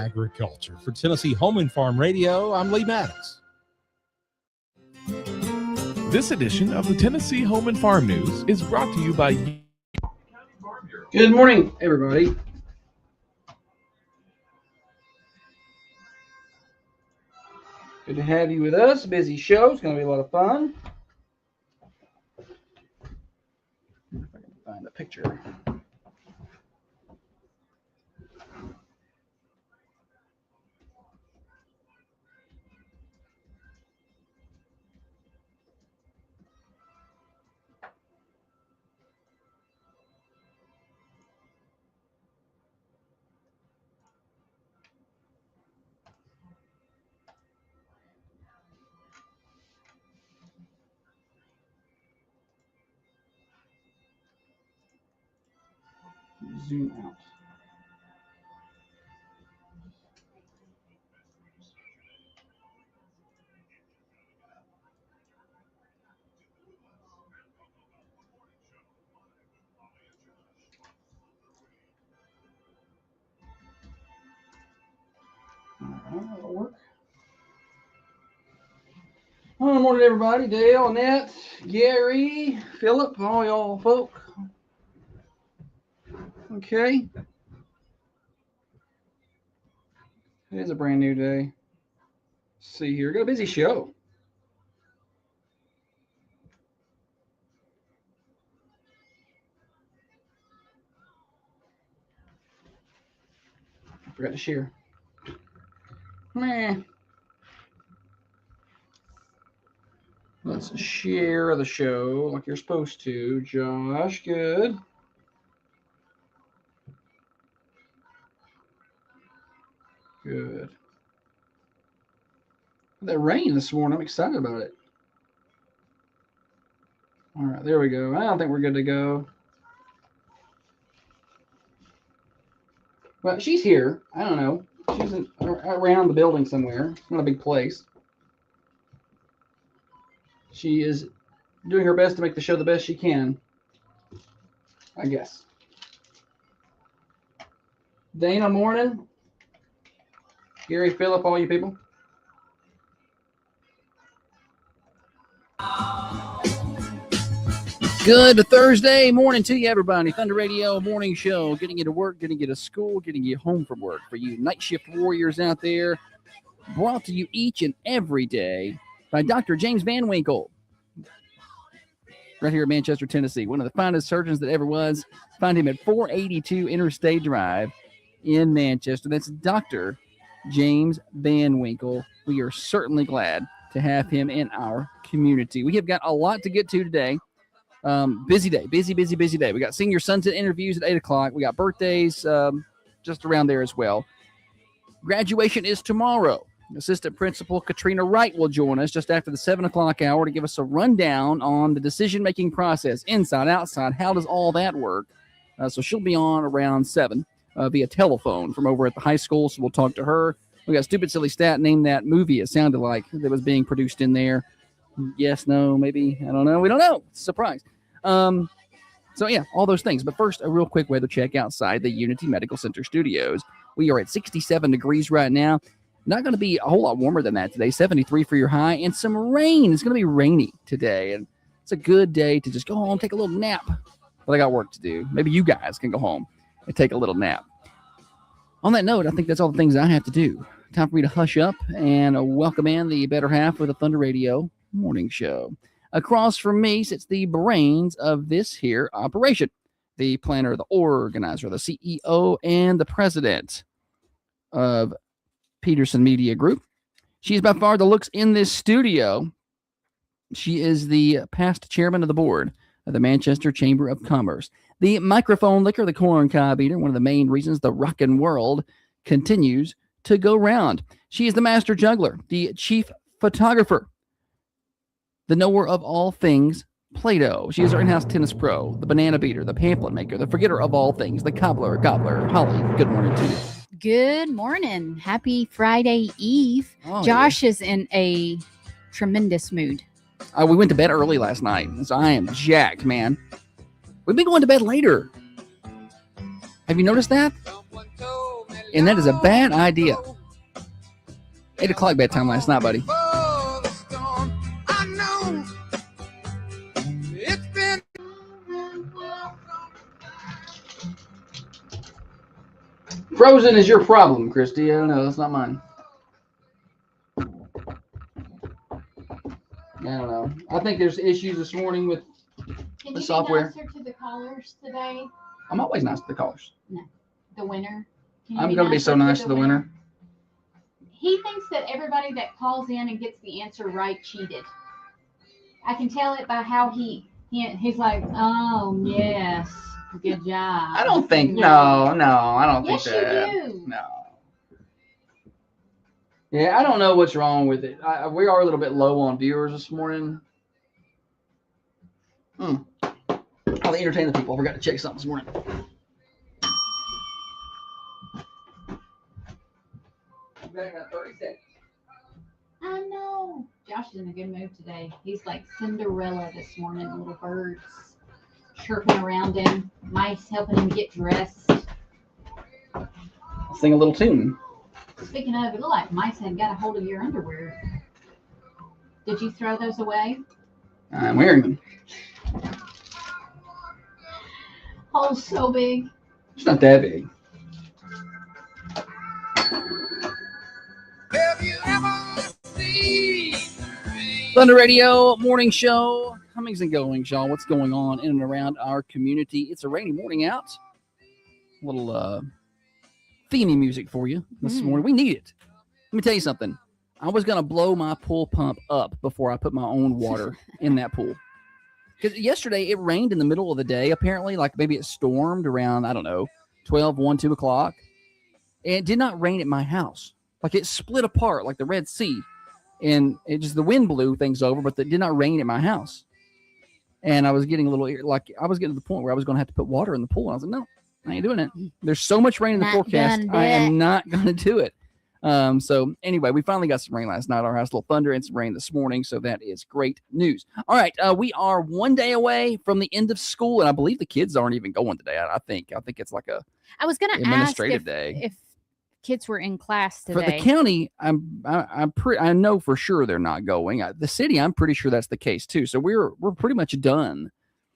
agriculture. For Tennessee Home and Farm Radio, I'm Lee Maddox. This edition of the Tennessee Home and Farm News is brought to you by... Good morning, everybody. Good to have you with us. Busy show. It's going to be a lot of fun. If I can find a picture. Zoom out. That'll work. Good morning, everybody. Dale, Annette, Gary, Philip, all y'all folk. Okay. It is a brand new day. Let's see here. Got a busy show. I forgot to share. Meh. Let's share the show like you're supposed to. Josh, good. Good. That rain this morning, I'm excited about it. All right, there we go. I don't think we're good to go. Well, she's here. I don't know. She's around the building somewhere. It's not a big place. She is doing her best to make the show the best she can, I guess. Dana, morning. Gary, Philip, all you people. Good Thursday morning to you, everybody. Thunder Radio morning show, getting you to work, getting you to school, getting you home from work. For you night shift warriors out there, brought to you each and every day by Dr. James Van Winkle. Right here in Manchester, Tennessee. One of the finest surgeons that ever was. Find him at 482 Interstate Drive in Manchester. That's Dr. James Van Winkle. We are certainly glad to have him in our community. We have got a lot to get to today. Busy day, busy day. We got senior sunset interviews at 8 o'clock. We got birthdays just around there as well. Graduation is tomorrow. Assistant Principal Katrina Wright will join us just after the 7 o'clock hour to give us a rundown on the decision-making process, inside, outside. How does all that work? So she'll be on around 7. Via telephone from over at the high school, so we'll talk to her. We got Stupid Silly Stat, name that movie it sounded like that was being produced in there. Yes, no, maybe, I don't know. We don't know. Surprise. So, yeah, all those things. But first, a real quick weather check outside the Unity Medical Center studios. We are at 67 degrees right now. Not going to be a whole lot warmer than that today. 73 for your high and some rain. It's going to be rainy today, and it's a good day to just go home, take a little nap. But I got work to do. Maybe you guys can go home and take a little nap. On that note, I think that's all the things I have to do. Time for me to hush up and welcome in the better half of the Thunder Radio morning show. Across from me sits the brains of this here operation, the planner, the organizer, the CEO, and the president of Peterson Media Group. She's by far the looks in this studio. She is the past chairman of the board of the Manchester Chamber of Commerce. The microphone licker, the corn cob eater, one of the main reasons the rockin' world continues to go round. She is the master juggler, the chief photographer, the knower of all things Play-Doh. She is our in-house tennis pro, the banana beater, the pamphlet maker, the forgetter of all things, the gobbler. Holly, good morning to you. Good morning. Happy Friday Eve. Oh, Josh is in a tremendous mood. We went to bed early last night, so I am jacked, man. We've been going to bed later. Have you noticed that? And that is a bad idea. 8 o'clock bedtime last night, buddy. Frozen is your problem, Christy. I don't know. That's not mine. I don't know. I think there's issues this morning with the software. Can you be nicer to the callers today? I'm always nice to the callers. No. The winner? I'm going to be so nice to the winner. He thinks that everybody that calls in and gets the answer right cheated. I can tell it by how he's like, oh, yes. Good job. I don't think, no, I don't yes, think that. Yes, you do. No. Yeah, I don't know what's wrong with it. We are a little bit low on viewers this morning. I'll entertain the people. I forgot to check something this morning. Back in 30 seconds. I know. Josh is in a good mood today. He's like Cinderella this morning. Little birds chirping around him. Mice helping him get dressed. Sing a little tune. Speaking of, it looked like mice had got a hold of your underwear. Did you throw those away? I'm wearing them. Oh, so big. It's not that big. Thunder Radio Morning Show. Comings and goings, y'all. What's going on in and around our community? It's a rainy morning out. A little themey music for you this morning. We need it. Let me tell you something. I was going to blow my pool pump up before I put my own water in that pool. Because yesterday it rained in the middle of the day, apparently. Like maybe it stormed around, I don't know, 12, 1, 2 o'clock. And it did not rain at my house. Like it split apart like the Red Sea. And it just, the wind blew things over, but it did not rain at my house. And I was getting a little, like, I was getting to the point where I was going to have to put water in the pool. And I was like, no, I ain't doing it. There's so much rain in the forecast. I am not going to do it. So anyway, we finally got some rain last night. Our house, a little thunder and some rain this morning. So that is great news. All right. We are one day away from the end of school. And I believe the kids aren't even going today. I think it's like I was going to ask if kids were in class today. For the county, I know for sure they're not going. The city, I'm pretty sure that's the case too. So we're pretty much done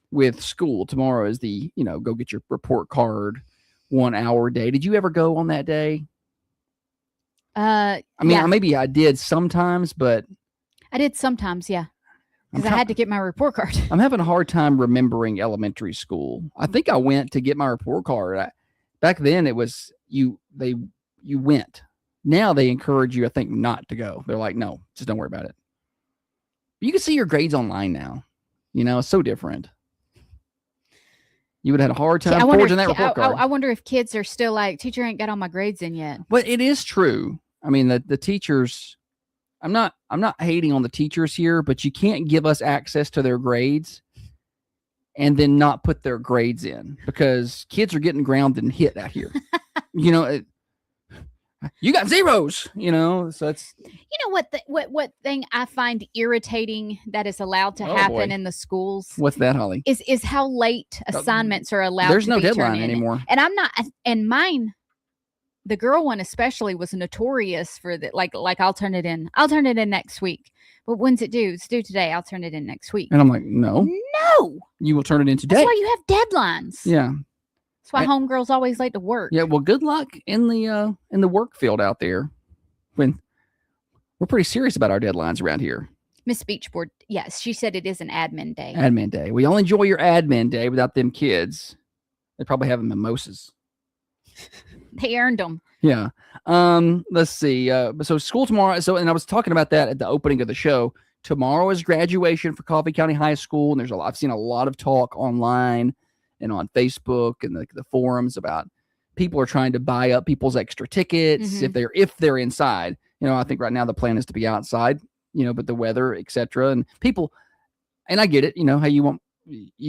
with school. Tomorrow is the, go get your report card 1 hour day. Did you ever go on that day? Maybe I did sometimes, but I did sometimes, yeah. Because I had to get my report card. I'm having a hard time remembering elementary school. I think I went to get my report card. Back then it was you went. Now they encourage you, I think, not to go. They're like, no, just don't worry about it. You can see your grades online now. It's so different. You would have had a hard time forging that report card. I wonder if kids are still like, teacher ain't got all my grades in yet. But it is true. I mean, the teachers, I'm not hating on the teachers here, but you can't give us access to their grades and then not put their grades in, because kids are getting grounded and hit out here. You got zeros, so it's. What thing I find irritating that is allowed to happen in the schools? What's that, Holly? Is how late assignments are allowed. There's to no be deadline anymore, and I'm not. And mine, the girl one especially, was notorious for that. Like I'll turn it in next week. But when's it due? It's due today. I'll turn it in next week. And I'm like, no, you will turn it in today. That's why you have deadlines. Yeah. That's why homegirls always late to work. Yeah, well, good luck in the work field out there. When we're pretty serious about our deadlines around here. Miss Beachboard, yes, she said it is an admin day. Admin day. We all enjoy your admin day without them kids. They probably have mimosas. They earned them. Yeah. Let's see. So school tomorrow. And I was talking about that at the opening of the show. Tomorrow is graduation for Coffee County High School, and I've seen a lot of talk online and on Facebook and the forums about people are trying to buy up people's extra tickets if they're inside. I think right now the plan is to be outside, but the weather, etc. And people, and I get it, how you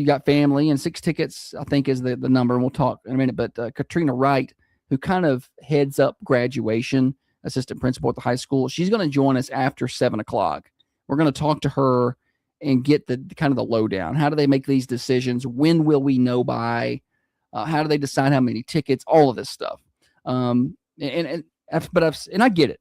got family, and 6 tickets, I think, is the number. And we'll talk in a minute. But Katrina Wright, who kind of heads up graduation, assistant principal at the high school, she's going to join us after 7 o'clock. We're going to talk to her and get the kind of the lowdown. How do they make these decisions? When will we know by? How do they decide how many tickets? All of this stuff. and I get it.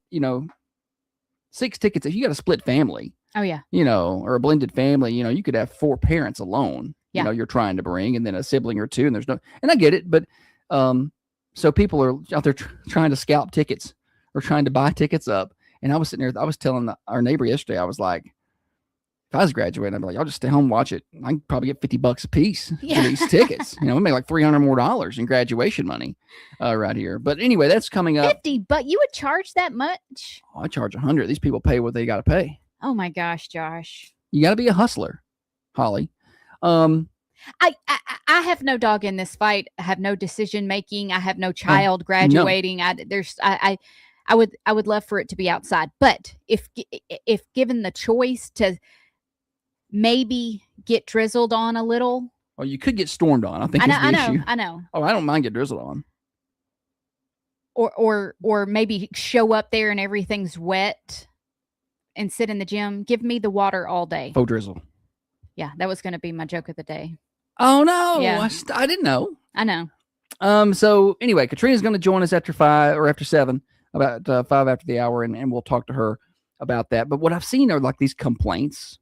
6 tickets. If you got a split family, Oh yeah. or a blended family, you could have 4 parents alone. Yeah. You're trying to bring, and then a sibling or 2, and I get it, but so people are out there trying to scalp tickets or trying to buy tickets up. And I was sitting there, I was telling our neighbor yesterday, I was like, if I was graduating, I'd be like, I'll just stay home and watch it. I can probably get $50 a piece for these tickets. We make like $300 more in graduation money right here. But anyway, that's coming up. 50, but you would charge that much? I charge 100. These people pay what they got to pay. Oh my gosh, Josh. You got to be a hustler, Holly. I have no dog in this fight. I have no decision making. I have no child graduating. No. I would love for it to be outside. But if given the choice to maybe get drizzled on a little. Well, you could get stormed on. I think is the issue. I know. Oh, I don't mind getting drizzled on. Or maybe show up there and everything's wet and sit in the gym. Give me the water all day. Faux drizzle. Yeah, that was going to be my joke of the day. Oh no! Yeah. I didn't know. I know. So anyway, Katrina's going to join us after 5 or after 7, about 5 after the hour, and we'll talk to her about that. But what I've seen are like these complaints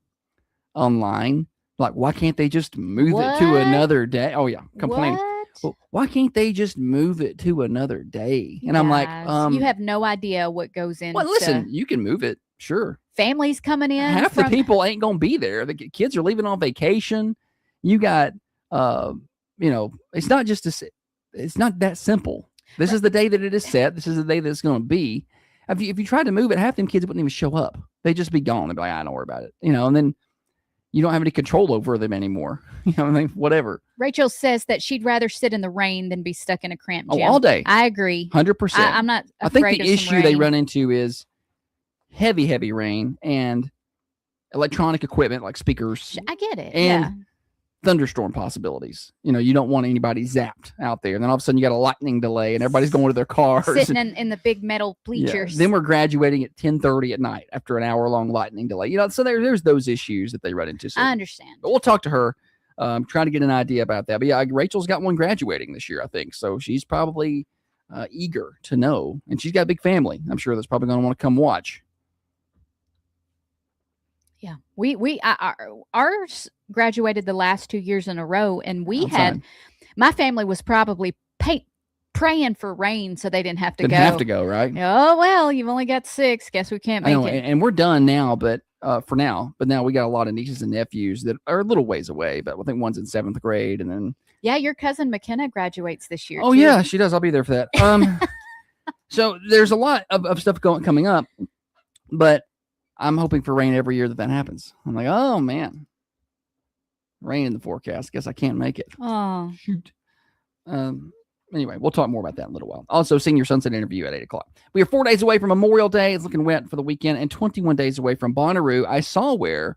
online, like why can't they just move it to another day? Oh yeah, complain. Well, why can't they just move it to another day? And I'm like, you have no idea what goes into. Well, listen, you can move it, sure. Families coming in. Half the people ain't gonna be there. The kids are leaving on vacation. You got, it's not just it's not that simple. This is the day that it is set. This is the day that it's going to be. If you try to move it, half them kids wouldn't even show up. They'd just be gone. They'd be like, I don't worry about it. And then you don't have any control over them anymore. Whatever. Rachel says that she'd rather sit in the rain than be stuck in a cramped gym. All day. I agree. 100%. I'm not I think afraid the of issue some they rain. run into is heavy rain and electronic equipment like speakers. I get it. And thunderstorm possibilities. You don't want anybody zapped out there. And then all of a sudden you got a lightning delay and everybody's going to their cars. Sitting in the big metal bleachers. Yeah. Then we're graduating at 10:30 at night after an hour-long lightning delay. So there's those issues that they run into. So, I understand. But we'll talk to her, trying to get an idea about that. But yeah, Rachel's got one graduating this year, I think. So she's probably eager to know. And she's got a big family. I'm sure that's probably going to want to come watch. Yeah, ours graduated the last 2 years in a row, and my family was probably praying for rain so they didn't have to go. Didn't have to go, right? Oh well, you've only got 6. Guess we can't make it. And we're done now, but for now. But now we got a lot of nieces and nephews that are a little ways away. But I think one's in 7th grade, and then your cousin McKenna graduates this year. Oh too. Yeah, she does. I'll be there for that. So there's a lot of stuff coming up, but I'm hoping for rain every year that happens. I'm like, oh man, rain in the forecast. Guess I can't make it. Oh shoot. Anyway, we'll talk more about that in a little while. Also, Senior Sunset interview at 8:00. We are 4 days away from Memorial Day. It's looking wet for the weekend, and 21 days away from Bonnaroo. I saw where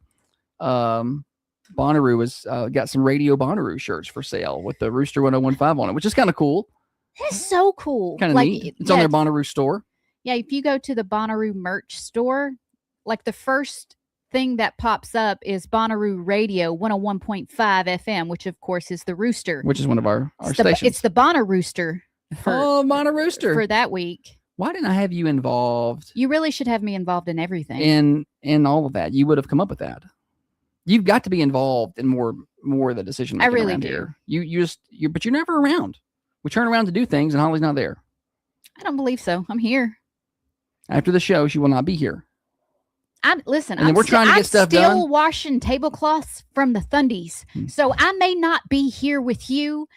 Bonnaroo was got some Radio Bonnaroo shirts for sale with the Rooster 1015 on it, which is kind of cool. That's so cool. Kind of neat. It's on their Bonnaroo store. Yeah, if you go to the Bonnaroo merch store, like the first thing that pops up is Bonnaroo Radio 101.5 FM, which of course is the Rooster. Which is one of our stations. It's the Bonnarooster. Bonnarooster. For that week. Why didn't I have you involved? You really should have me involved in everything. In all of that. You would have come up with that. You've got to be involved in more of the decision making. I really around do. Here. But you're never around. We turn around to do things and Holly's not there. I don't believe so. I'm here. After the show, she will not be here. Listen, we're trying to get stuff done. I'm still washing tablecloths from the Thundies. So I may not be here with you,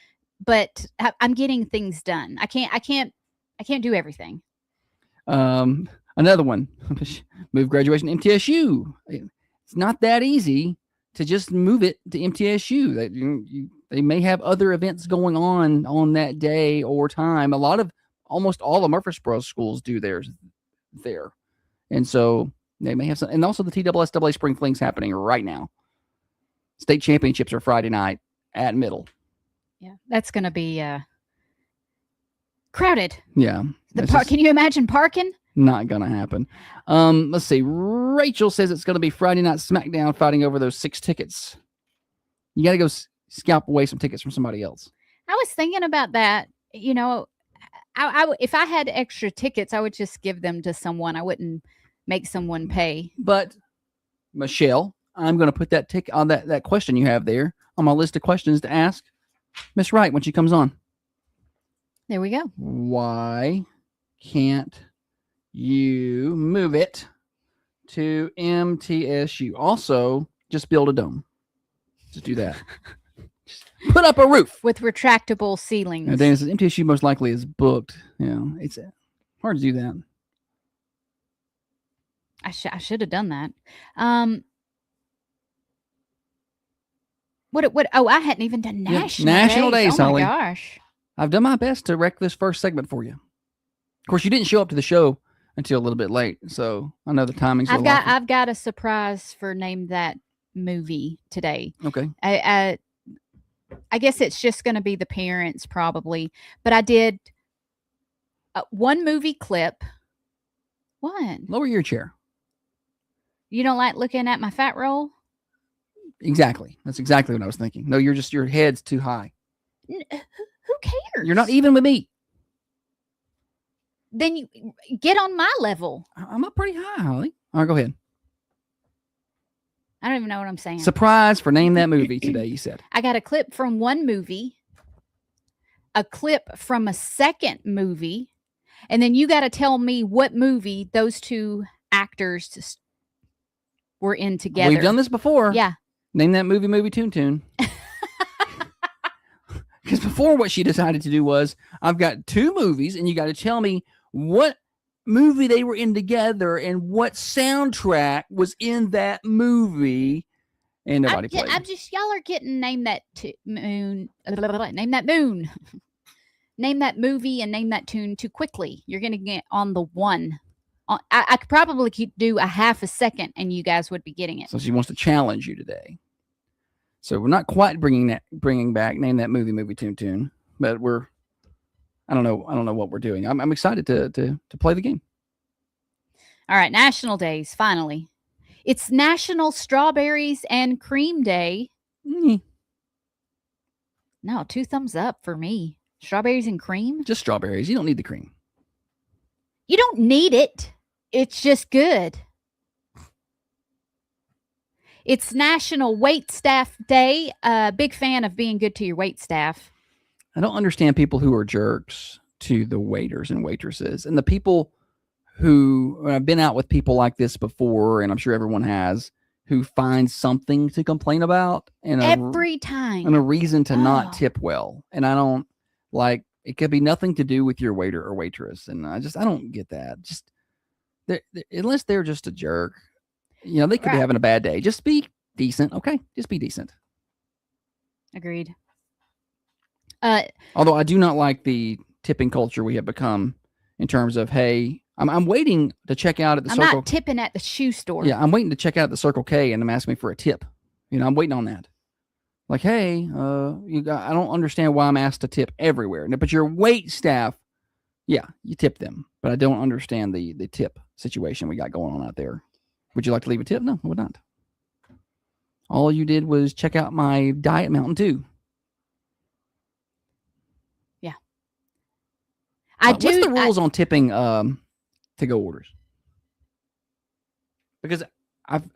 but I'm getting things done. I can't do everything. Another one. Move graduation to MTSU. It's not that easy to just move it to MTSU. They may have other events going on that day or time. Almost all of Murfreesboro schools do theirs there. And so they may have some, and also the TSSAA Spring Fling's happening right now. State championships are Friday night at Middle. Yeah, that's going to be crowded. Yeah. Can you imagine parking? Not going to happen. Let's see. Rachel says it's going to be Friday Night SmackDown fighting over those 6 tickets. You got to go scalp away some tickets from somebody else. I was thinking about that. if I had extra tickets, I would just give them to someone. I wouldn't make someone pay. But Michelle, I'm going to put that tick on that question you have there on my list of questions to ask Miss Wright when she comes on. There we go. Why can't you move it to MTSU? Also, just build a dome. Just do that. Just put up a roof with retractable ceilings. And Dana says MTSU most likely is booked. It's hard to do that. I should have done that. What? Oh, I hadn't even done National Days. Oh Holly. My gosh. I've done my best to wreck this first segment for you. Of course, you didn't show up to the show until a little bit late, so I know the timing's. I've got a surprise for Name That Movie today. Okay. I guess it's just going to be the parents probably, but I did one movie clip. What? Lower your chair. You don't like looking at my fat roll? Exactly. That's exactly what I was thinking. No, your head's too high. Who cares? You're not even with me. Then you get on my level. I'm up pretty high, Holly. All right, go ahead. I don't even know what I'm saying. Surprise for Name That Movie today, you said. I got a clip from one movie, a clip from a second movie, and then you got to tell me what movie those two actors were in together. We've done this before. Yeah. Name That Movie, Toon. Because before, what she decided to do was, I've got two movies, and you got to tell me what movie they were in together and what soundtrack was in that movie, and nobody played. I'm just, y'all are getting Name That Moon, Name That Moon, Name That Movie, and Name That Tune too quickly. You're going to get on the one. I could probably do a half a second, and you guys would be getting it. So she wants to challenge you today. So we're not quite bringing back Name That Movie, Toon, but I don't know what we're doing. I'm excited to play the game. All right, National Days, finally. It's National Strawberries and Cream Day. Mm. No, 2 thumbs up for me. Strawberries and cream? Just strawberries. You don't need the cream. You don't need it. It's just good. It's National Wait Staff Day. Big fan of being good to your wait staff. I don't understand people who are jerks to the waiters and waitresses, and the people who I've been out with people like this before, and I'm sure everyone has, who find something to complain about and every time and a reason to not tip well. And I don't like. It could be nothing to do with your waiter or waitress, and I don't get that. Just unless they're just a jerk. They could be having a bad day. Just be decent, okay? Just be decent. Agreed. Although I do not like the tipping culture we have become in terms of, hey, I'm waiting to check out at the Circle. I'm not tipping at the shoe store. Yeah, I'm waiting to check out at the Circle K, and I'm asking me for a tip. I'm waiting on that. Like, hey, I don't understand why I'm asked to tip everywhere. But your wait staff, yeah, you tip them. But I don't understand the tip situation we got going on out there. Would you like to leave a tip? No, I would not. All you did was check out my Diet Mountain Dew. Yeah. What's the rules on tipping to-go orders? Because I've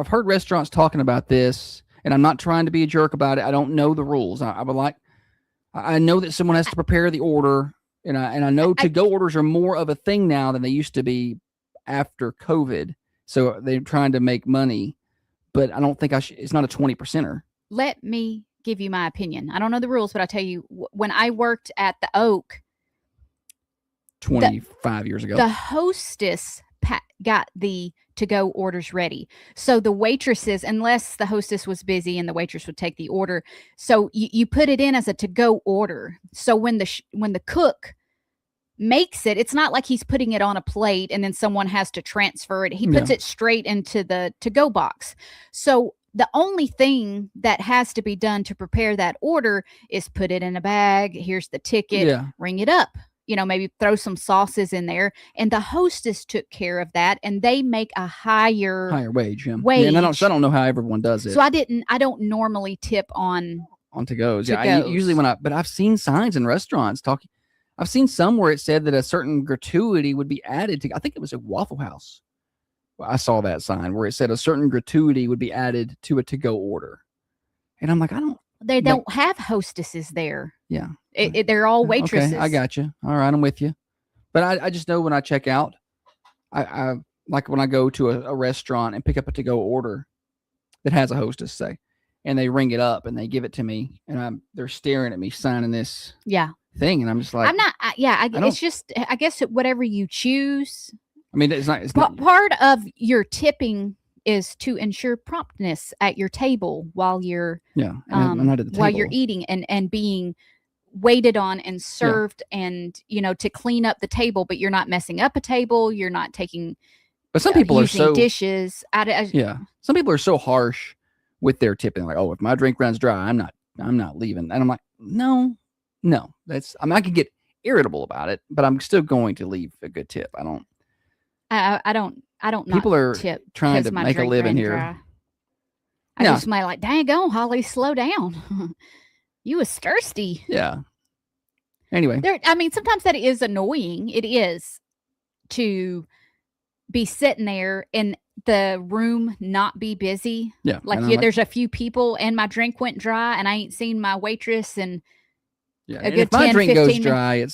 heard restaurants talking about this, and I'm not trying to be a jerk about it. I don't know the rules. I know that someone has to prepare the order, and I know to-go orders are more of a thing now than they used to be after COVID. So they're trying to make money, but I don't think it's not a 20%er. Let me give you my opinion. I don't know the rules, but I tell you, when I worked at the Oak 25 years ago, the hostess got the to-go orders ready. So the waitresses, unless the hostess was busy and the waitress would take the order, so you put it in as a to-go order. So when the cook makes it's not like he's putting it on a plate and then someone has to transfer it. He puts it straight into the to-go box. So the only thing that has to be done to prepare that order is put it in a bag. Here's the ticket, ring it up, maybe throw some sauces in there. And the hostess took care of that, and they make a higher wage. Yeah, and I don't know how everyone does it. So I don't normally tip on to-goes. Yeah, usually but I've seen signs in restaurants talking. I've seen some where it said that a certain gratuity would be added to. I think it was a Waffle House. Well, I saw that sign where it said a certain gratuity would be added to a to-go order, and I'm like, They don't have hostesses there. Yeah, they're all waitresses. Okay, I got you. All right, I'm with you. But I just know when I check out, I like when I go to a restaurant and pick up a to-go order that has a hostess, say, and they ring it up and they give it to me, and they're staring at me signing this thing, and I'm just like, I'm not. It's just, I guess whatever you choose. I mean, it's not part of your tipping is to ensure promptness at your table while you're I'm not at the table. while you're eating and being waited on and served and to clean up the table, but you're not messing up a table, you're not taking but some people are so dishes some people are so harsh with their tipping, like, oh, if my drink runs dry, I'm not leaving. And I'm like, no, that's, I mean, I can get irritable about it, but I'm still going to leave a good tip. I don't people are tip trying to make a living here dry. I just might like, dang on, Holly, slow down. You was thirsty. Yeah. Anyway. Sometimes that is annoying. It is to be sitting there and the room not be busy. Yeah. Like there's a few people and my drink went dry and I ain't seen my waitress and a good if my 10, drink 15 goes dry,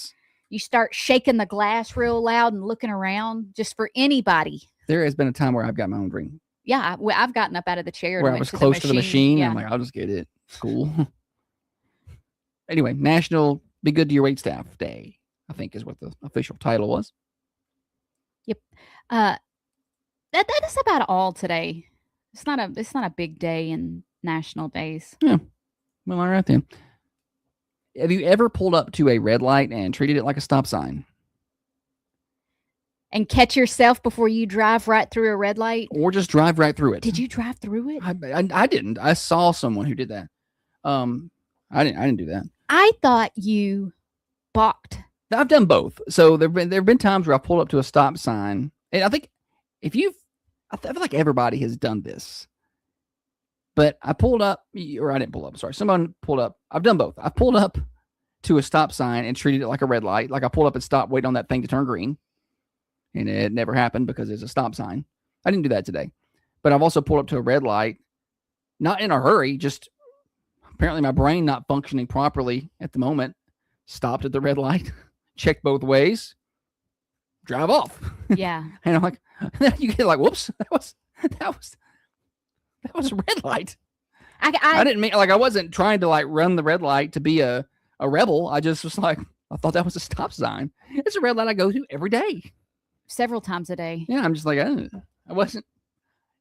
you start shaking the glass real loud and looking around just for anybody. There has been a time where I've got my own drink. Yeah. I've gotten up out of the chair. Where I was close to the machine. Yeah. I'm like, I'll just get it. Cool. Anyway, National Be Good to Your Waitstaff Day, I think is what the official title was. Yep. That is about all today. It's not a big day in national days. Yeah. Well, all right then. Have you ever pulled up to a red light and treated it like a stop sign? And catch yourself before you drive right through a red light? Or just drive right through it? Did you drive through it? I didn't. I saw someone who did that. I didn't do that. I thought you balked. I've done both. So there've been times where I pulled up to a stop sign, and I think I feel like everybody has done this. But I pulled up, or I didn't pull up. Sorry, someone pulled up. I've done both. I pulled up to a stop sign and treated it like a red light. Like I pulled up and stopped, waiting on that thing to turn green, and it never happened because it's a stop sign. I didn't do that today. But I've also pulled up to a red light, not in a hurry, just apparently my brain not functioning properly at the moment. Stopped at the red light, checked both ways, drive off. Yeah. And I'm like, you get like, whoops, that was a red light. I didn't mean, like, I wasn't trying to like run the red light to be a rebel. I just was like, I thought that was a stop sign. It's a red light I go to every day. Several times a day. Yeah, I'm just like, I wasn't.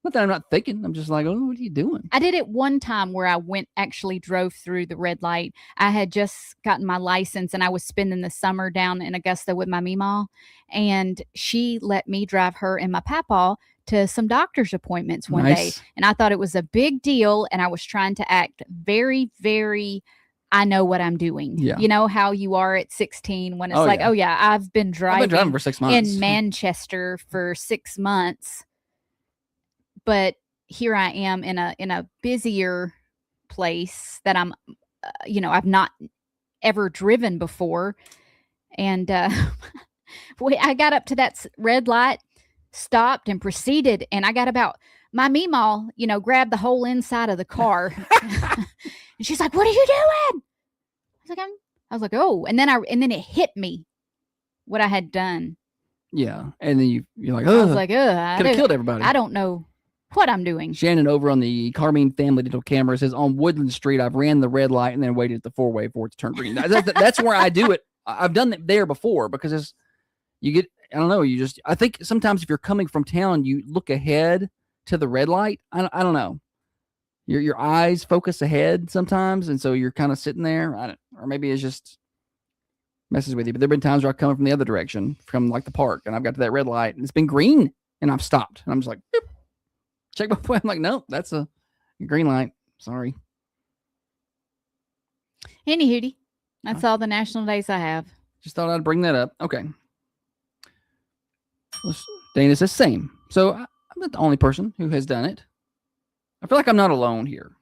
Not that I'm not thinking. I'm just like, oh, what are you doing? I did it one time where I actually drove through the red light. I had just gotten my license and I was spending the summer down in Augusta with my Meemaw. And she let me drive her and my papaw to some doctor's appointments one day. And I thought it was a big deal. And I was trying to act very, very, I know what I'm doing. Yeah. You know how you are at 16 when it's oh yeah, I've been driving for 6 months in Manchester for 6 months. But here I am in a busier place that I'm, I've not ever driven before. And I got up to that red light, stopped and proceeded. And I got about, my Meemaw, grabbed the whole inside of the car. And she's like, what are you doing? I was like, oh, and then it hit me what I had done. Yeah. And then you're like, oh, I was like, could have killed everybody. I don't know what I'm doing. Shannon over on the Carmine Family Digital Camera says, on Woodland Street, I've ran the red light and then waited at the four-way for it to turn green. That's where I do it. I've done it there before because I don't know, I think sometimes if you're coming from town, you look ahead to the red light. I don't know. Your eyes focus ahead sometimes, and so you're kind of sitting there. Or maybe it's just messes with you. But there have been times where I've come from the other direction, from like the park, and I've got to that red light, and it's been green, and I've stopped. And I'm just like, boop. Check both ways. I'm like, no, that's a green light. Sorry. Anywho, that's all the national days I have. Just thought I'd bring that up. Okay. Dana says same. So I'm not the only person who has done it. I feel like I'm not alone here.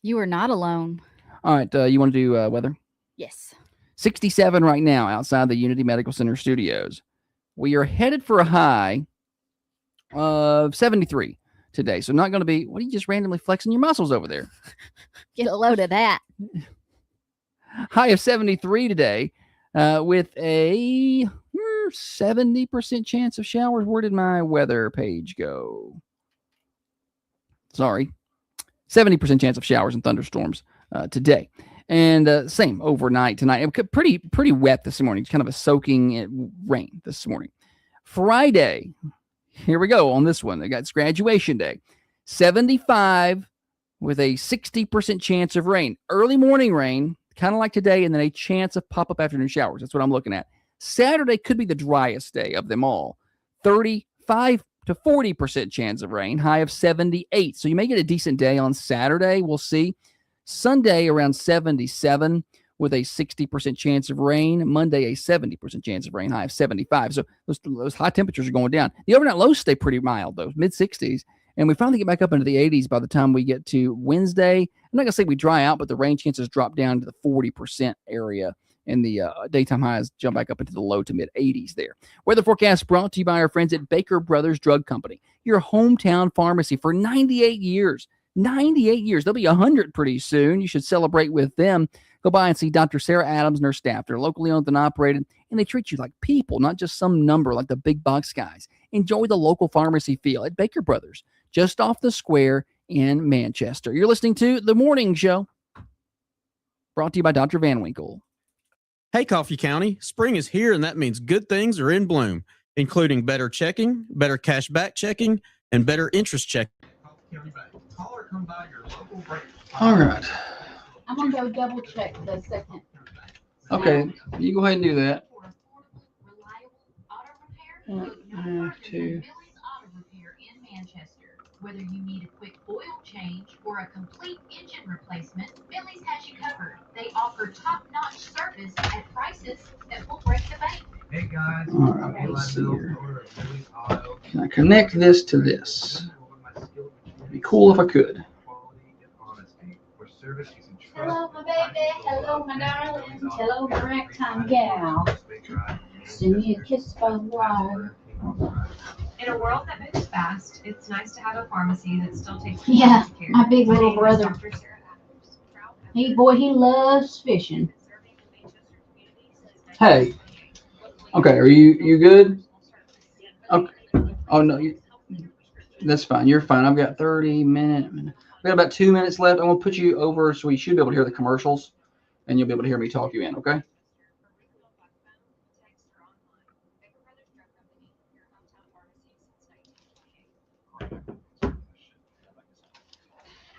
You are not alone. All right. You want to do weather? Yes. 67 right now outside the Unity Medical Center studios. We are headed for a high of 73 today. So not going to be, what are you just randomly flexing your muscles over there? Get a load of that. High of 73 today with a 70% chance of showers. Where did my weather page go? Sorry. 70% chance of showers and thunderstorms today. And same overnight tonight. Pretty wet this morning. Kind of a soaking rain this morning. Friday. Here we go on this one. They got graduation day. 75 with a 60% chance of rain. Early morning rain, kind of like today, and then a chance of pop-up afternoon showers. That's what I'm looking at. Saturday could be the driest day of them all. 35 to 40% chance of rain, high of 78. So you may get a decent day on Saturday. We'll see. Sunday around 77 with a 60% chance of rain. Monday, a 70% chance of rain, high of 75. So those high temperatures are going down. The overnight lows stay pretty mild, though, mid-60s. And we finally get back up into the 80s by the time we get to Wednesday. I'm not going to say we dry out, but the rain chances drop down to the 40% area. And the daytime highs jump back up into the low to mid 80s there. Weather forecast brought to you by our friends at Baker Brothers Drug Company, your hometown pharmacy for 98 years. 98 years. They'll be 100 pretty soon. You should celebrate with them. Go by and see Dr. Sarah Adams and her staff. They're locally owned and operated, and they treat you like people, not just some number like the big box guys. Enjoy the local pharmacy feel at Baker Brothers, just off the square in Manchester. You're listening to The Morning Show, brought to you by Dr. Van Winkle. Hey, Coffee County, spring is here, and that means good things are in bloom, including better checking, better cash back checking, and better interest checking. All right. I'm going to go double check the second. Okay, you go ahead and do that. Whether you need a quick oil change or a complete engine replacement, Billy's has you covered. They offer top-notch service at prices that will break the bank. Hey guys, all right, let's see here. Can I connect this to this? It'd be cool if I could. Hello, my baby. Hello, my darling. Hello, my ragtime gal. Send me a kiss by the wire. In a world that moves fast, it's nice to have a pharmacy that still takes Yeah, care. my big My little name is brother. Dr. Sarah Adams. He loves fishing. Hey. Okay, are you good? Okay. Oh no, that's fine. You're fine. I've got 30 minutes. We got about 2 minutes left. I'm gonna put you over so we should be able to hear the commercials, and you'll be able to hear me talk you in. Okay.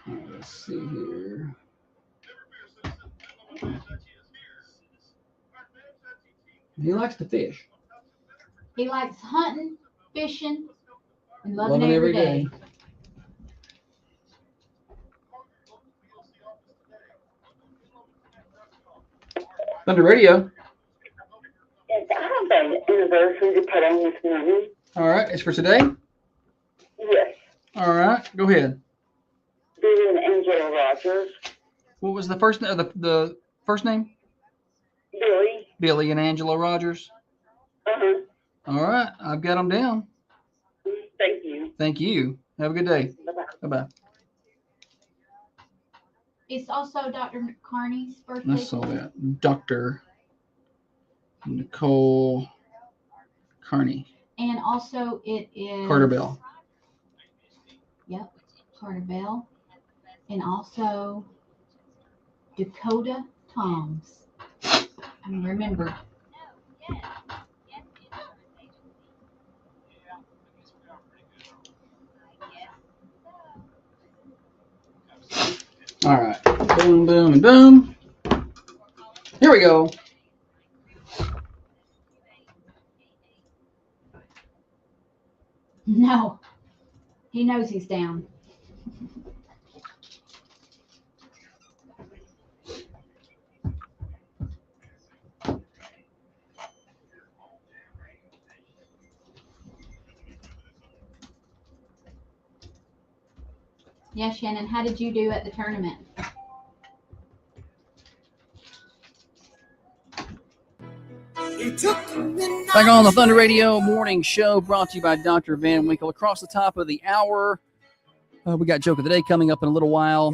All right, let's see here. He likes to fish. He likes hunting, fishing, and loving every day. Thunder Radio. Yes, I have an anniversary to put on this morning. All right, it's for today? Yes. All right, go ahead. Billy and Angela Rogers. What was the first the first name? Billy. Billy and Angela Rogers. Uh-huh. All right, I've got them down. Thank you. Thank you. Have a good day. Bye-bye. Bye-bye. It's also Dr. Carney's birthday. I saw that. Dr. Nicole Carney. And also it is Carter Bell. Yep, Carter Bell. And also Dakota Toms. I mean, remember. All right. Boom, boom, and boom. Here we go. No, he knows he's down. Yeah, Shannon, how did you do at the tournament? Back on the Thunder Radio Morning Show, brought to you by Dr. Van Winkle. Across the top of the hour, we got Joke of the Day coming up in a little while.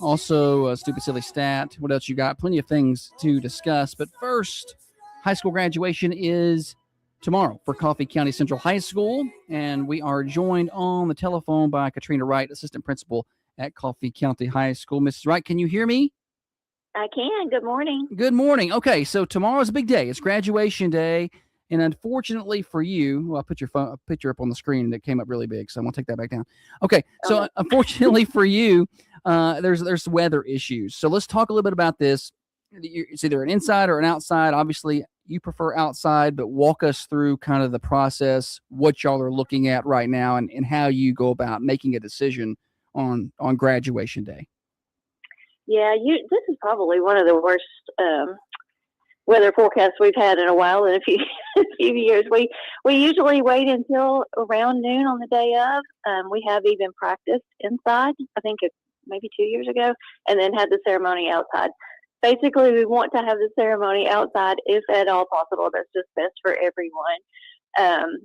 Also, a Stupid Silly Stat. What else you got? Plenty of things to discuss. But first, high school graduation is tomorrow for Coffee County Central High School. And we are joined on the telephone by Katrina Wright, Assistant Principal at Coffee County High School. Mrs. Wright, can you hear me? I can. Good morning. Good morning. Okay, so tomorrow's a big day. It's graduation day. And unfortunately for you, well, I'll put your picture up on the screen and it came up really big, so I'm going to take that back down. Okay, so unfortunately for you, there's weather issues. So let's talk a little bit about this. It's either an inside or an outside. Obviously, you prefer outside, but walk us through kind of the process, what y'all are looking at right now, and how you go about making a decision on graduation day. Yeah, this is probably one of the worst weather forecasts we've had in a while, in a few years. We usually wait until around noon on the day of. We have even practiced inside, I think it's maybe 2 years ago, and then had the ceremony outside. Basically, we want to have the ceremony outside if at all possible. That's just best for everyone.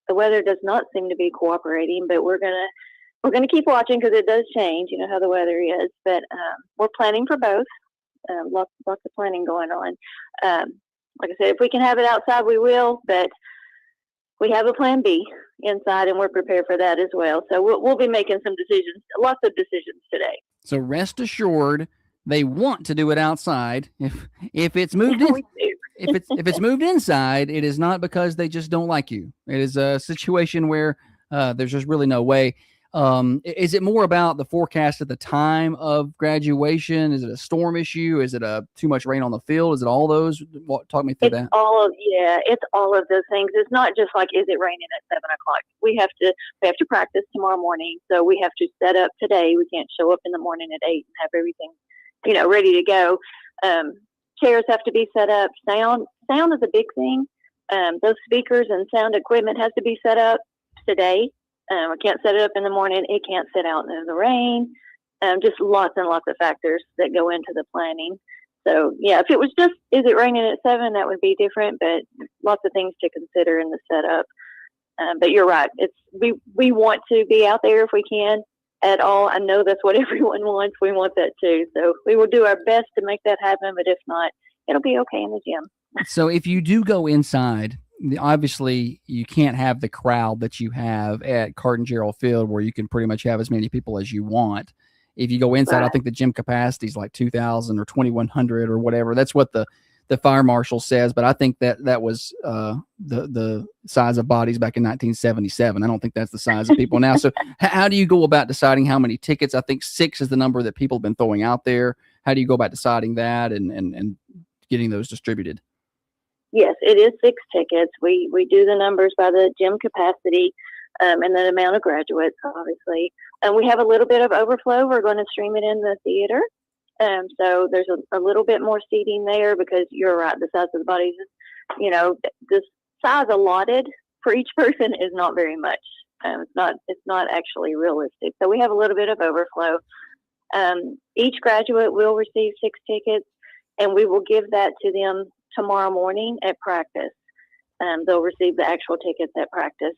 The weather does not seem to be cooperating, but we're gonna keep watching because it does change. You know how the weather is, but we're planning for both. Lots of planning going on. Like I said, if we can have it outside, we will, but we have a plan B inside, and we're prepared for that as well. So we'll be making some decisions, lots of decisions today. So rest assured, they want to do it outside. If it's moved in, if it's moved inside, it is not because they just don't like you. It is a situation where there's just really no way. Is it more about the forecast at the time of graduation? Is it a storm issue? Is it too much rain on the field? Is it all those? Talk me through that. It's all of those things. It's not just like, is it raining at 7 o'clock? We have to practice tomorrow morning. So we have to set up today. We can't show up in the morning at 8 and have everything, ready to go. Chairs have to be set up. Sound is a big thing. Those speakers and sound equipment has to be set up today. We can't set it up in the morning. It can't sit out in the rain. Just lots and lots of factors that go into the planning. So, yeah, if it was just, is it raining at 7, that would be different, but lots of things to consider in the setup. But you're right. We want to be out there if we can at all. I know that's what everyone wants. We want that too. So we will do our best to make that happen, but if not, it'll be okay in the gym. So if you do go inside, obviously you can't have the crowd that you have at Carton Gerald Field where you can pretty much have as many people as you want. If you go inside, right. I think the gym capacity is like 2,000 or 2,100 or whatever. That's what the fire marshal says, but I think that was the size of bodies back in 1977. I don't think that's the size of people now. So how do you go about deciding how many tickets? I think 6 is the number that people have been throwing out there. How do you go about deciding that and getting those distributed? Yes, it is 6 tickets. We do the numbers by the gym capacity and the amount of graduates, obviously. And we have a little bit of overflow. We're going to stream it in the theater. So there's a little bit more seating there because you're right, the size of the bodies is, the size allotted for each person is not very much. It's not actually realistic. So we have a little bit of overflow. Each graduate will receive 6 tickets, and we will give that to them tomorrow morning at practice. They'll receive the actual tickets at practice.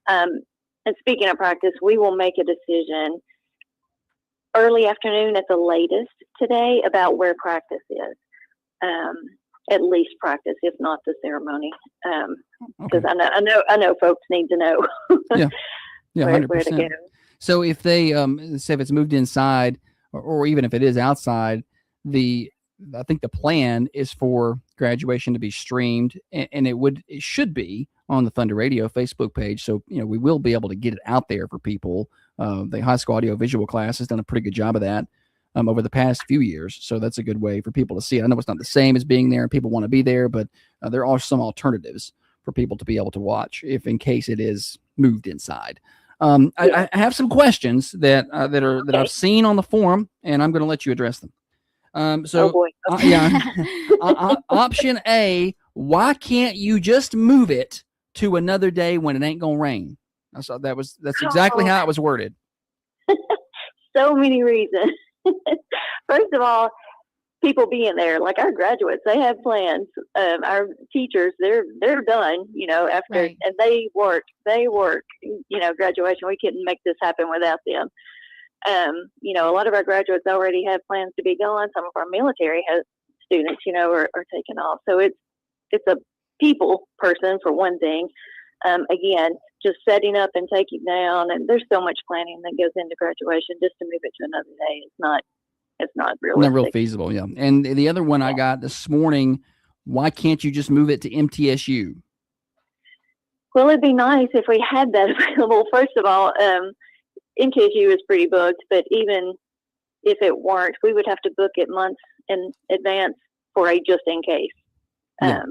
And speaking of practice, we will make a decision early afternoon at the latest today about where practice is. At least practice, if not the ceremony. Because okay. I know folks need to know. Yeah, 100%. Where to go. So if they say if it's moved inside, or even if it is outside, I think the plan is for graduation to be streamed, and it should be on the Thunder Radio Facebook page. So, we will be able to get it out there for people. The high school audio visual class has done a pretty good job of that over the past few years. So that's a good way for people to see it. I know it's not the same as being there and people want to be there, but there are some alternatives for people to be able to watch if in case it is moved inside. I have some questions that I've seen on the forum, and I'm going to let you address them. Oh boy. Option A, why can't you just move it to another day when it ain't gonna rain? I saw that's exactly how it was worded. So many reasons. First of all, people being there. Like our graduates, they have plans. Our teachers, they're done, after, Right. and they work, graduation. We couldn't make this happen without them. A lot of our graduates already have plans to be gone. Some of our military students, are taking off. So it's a people person for one thing. Again, just setting up and taking down, and there's so much planning that goes into graduation. Just to move it to another day, it's not realistic. Not real feasible, yeah. And the other one I got this morning, why can't you just move it to MTSU? Well, it'd be nice if we had that available. First of all, MTSU is pretty booked, but even if it weren't, we would have to book it months in advance for a just in case. Yeah.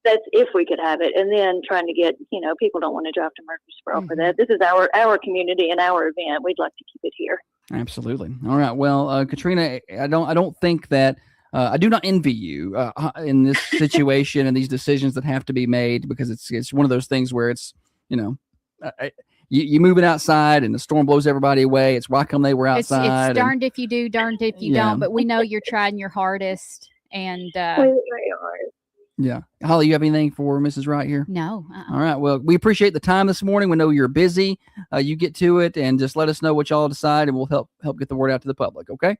That's if we could have it. And then trying to get, people don't want to drive to Murfreesboro for that. This is our community and our event. We'd like to keep it here. Absolutely. All right. Well, Katrina, I don't think that I do not envy you in this situation and these decisions that have to be made, because it's one of those things where it's, you move it outside and the storm blows everybody away. It's why come they were outside. It's darned if you do, darned if you don't. But we know you're trying your hardest. And yeah. Holly, you have anything for Mrs. Wright here? No. All right. Well, we appreciate the time this morning. We know you're busy. You get to it and just let us know what y'all decide, and we'll help get the word out to the public. Okay.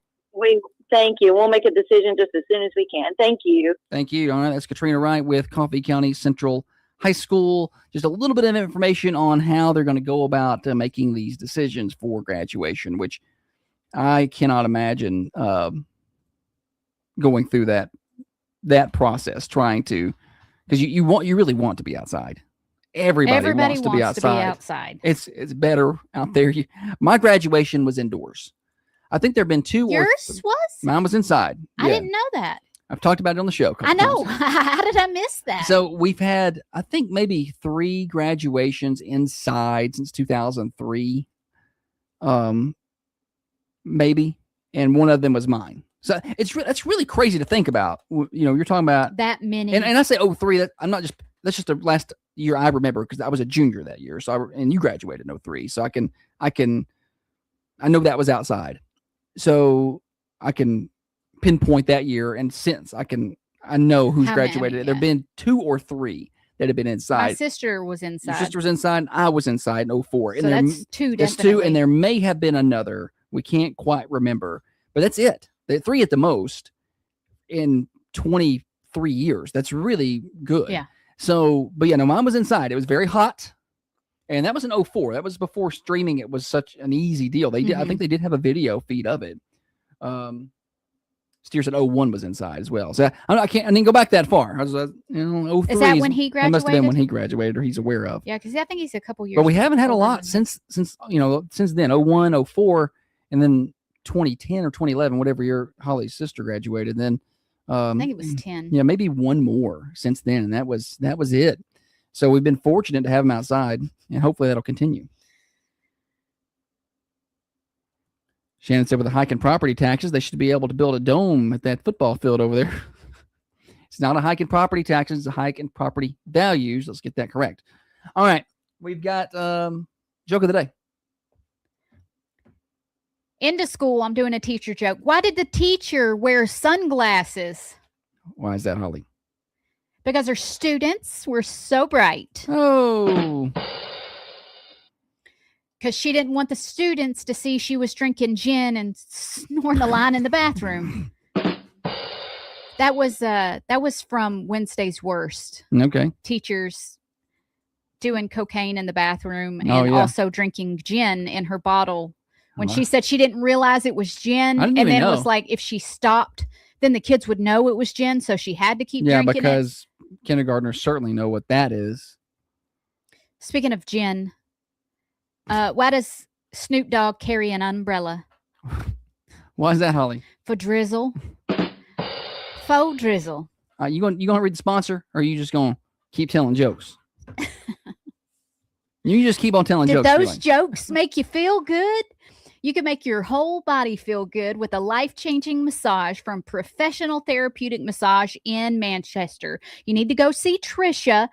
Thank you. We'll make a decision just as soon as we can. Thank you. Thank you. All right. That's Katrina Wright with Coffee County Central High School. Just a little bit of information on how they're going to go about making these decisions for graduation, which I cannot imagine going through that process, trying to, because you really want to be outside. Everybody wants to be outside. It's better out there. My graduation was indoors. I think there have been two. Yours was? Mine was inside. I didn't know that. I've talked about it on the show. I know. How did I miss that? So we've had, I think, maybe 3 graduations inside since 2003. Maybe. And one of them was mine. So that's really crazy to think about. You're talking about that many. And I say 03, that's just the last year I remember, because I was a junior that year. So and you graduated in 03. So I know that was outside. So I can pinpoint that year, and since I know who's graduated. There have been 2 or 3 that have been inside. My sister was inside. Your sister was inside. I was inside in 04. So and that's 2. That's 2, and there may have been another. We can't quite remember, but that's it. 3 at the most in 23 years. That's really good. Yeah. So, but mine was inside. It was very hot. And that was in 04. That was before streaming. It was such an easy deal. They did. I think they did have a video feed of it. Steer said 01 was inside as well. So I didn't go back that far. I was, 03. Is that when he graduated? That must have been when he graduated, or he's aware of. Yeah, because I think he's a couple years. But we haven't had a lot since then. 01, 04, and then 2010 or 2011, whatever year Holly's sister graduated. Then I think it was 10. Yeah, maybe one more since then, and that was it. So we've been fortunate to have them outside, and hopefully that'll continue. Shannon said with the hike in property taxes, they should be able to build a dome at that football field over there. It's not a hike in property taxes, it's a hike in property values. Let's get that correct. All right. We've got joke of the day. Into school, I'm doing a teacher joke. Why did the teacher wear sunglasses? Why is that, Holly? Because her students were so bright. Oh. Because she didn't want the students to see she was drinking gin and snoring the line in the bathroom. That was from Wednesday's Worst. Okay. Teachers doing cocaine in the bathroom and also drinking gin in her bottle. When she said she didn't realize it was gin, and then it was like if she stopped, then the kids would know it was gin, so she had to keep drinking it. Yeah, because kindergartners certainly know what that is. Speaking of gin, why does Snoop Dogg carry an umbrella? Why is that, Holly? For drizzle. Faux drizzle. You gonna read the sponsor, or are you just gonna keep telling jokes? You just keep on telling jokes. Did those jokes make you feel good? You can make your whole body feel good with a life-changing massage from Professional Therapeutic Massage in Manchester. You need to go see Trisha.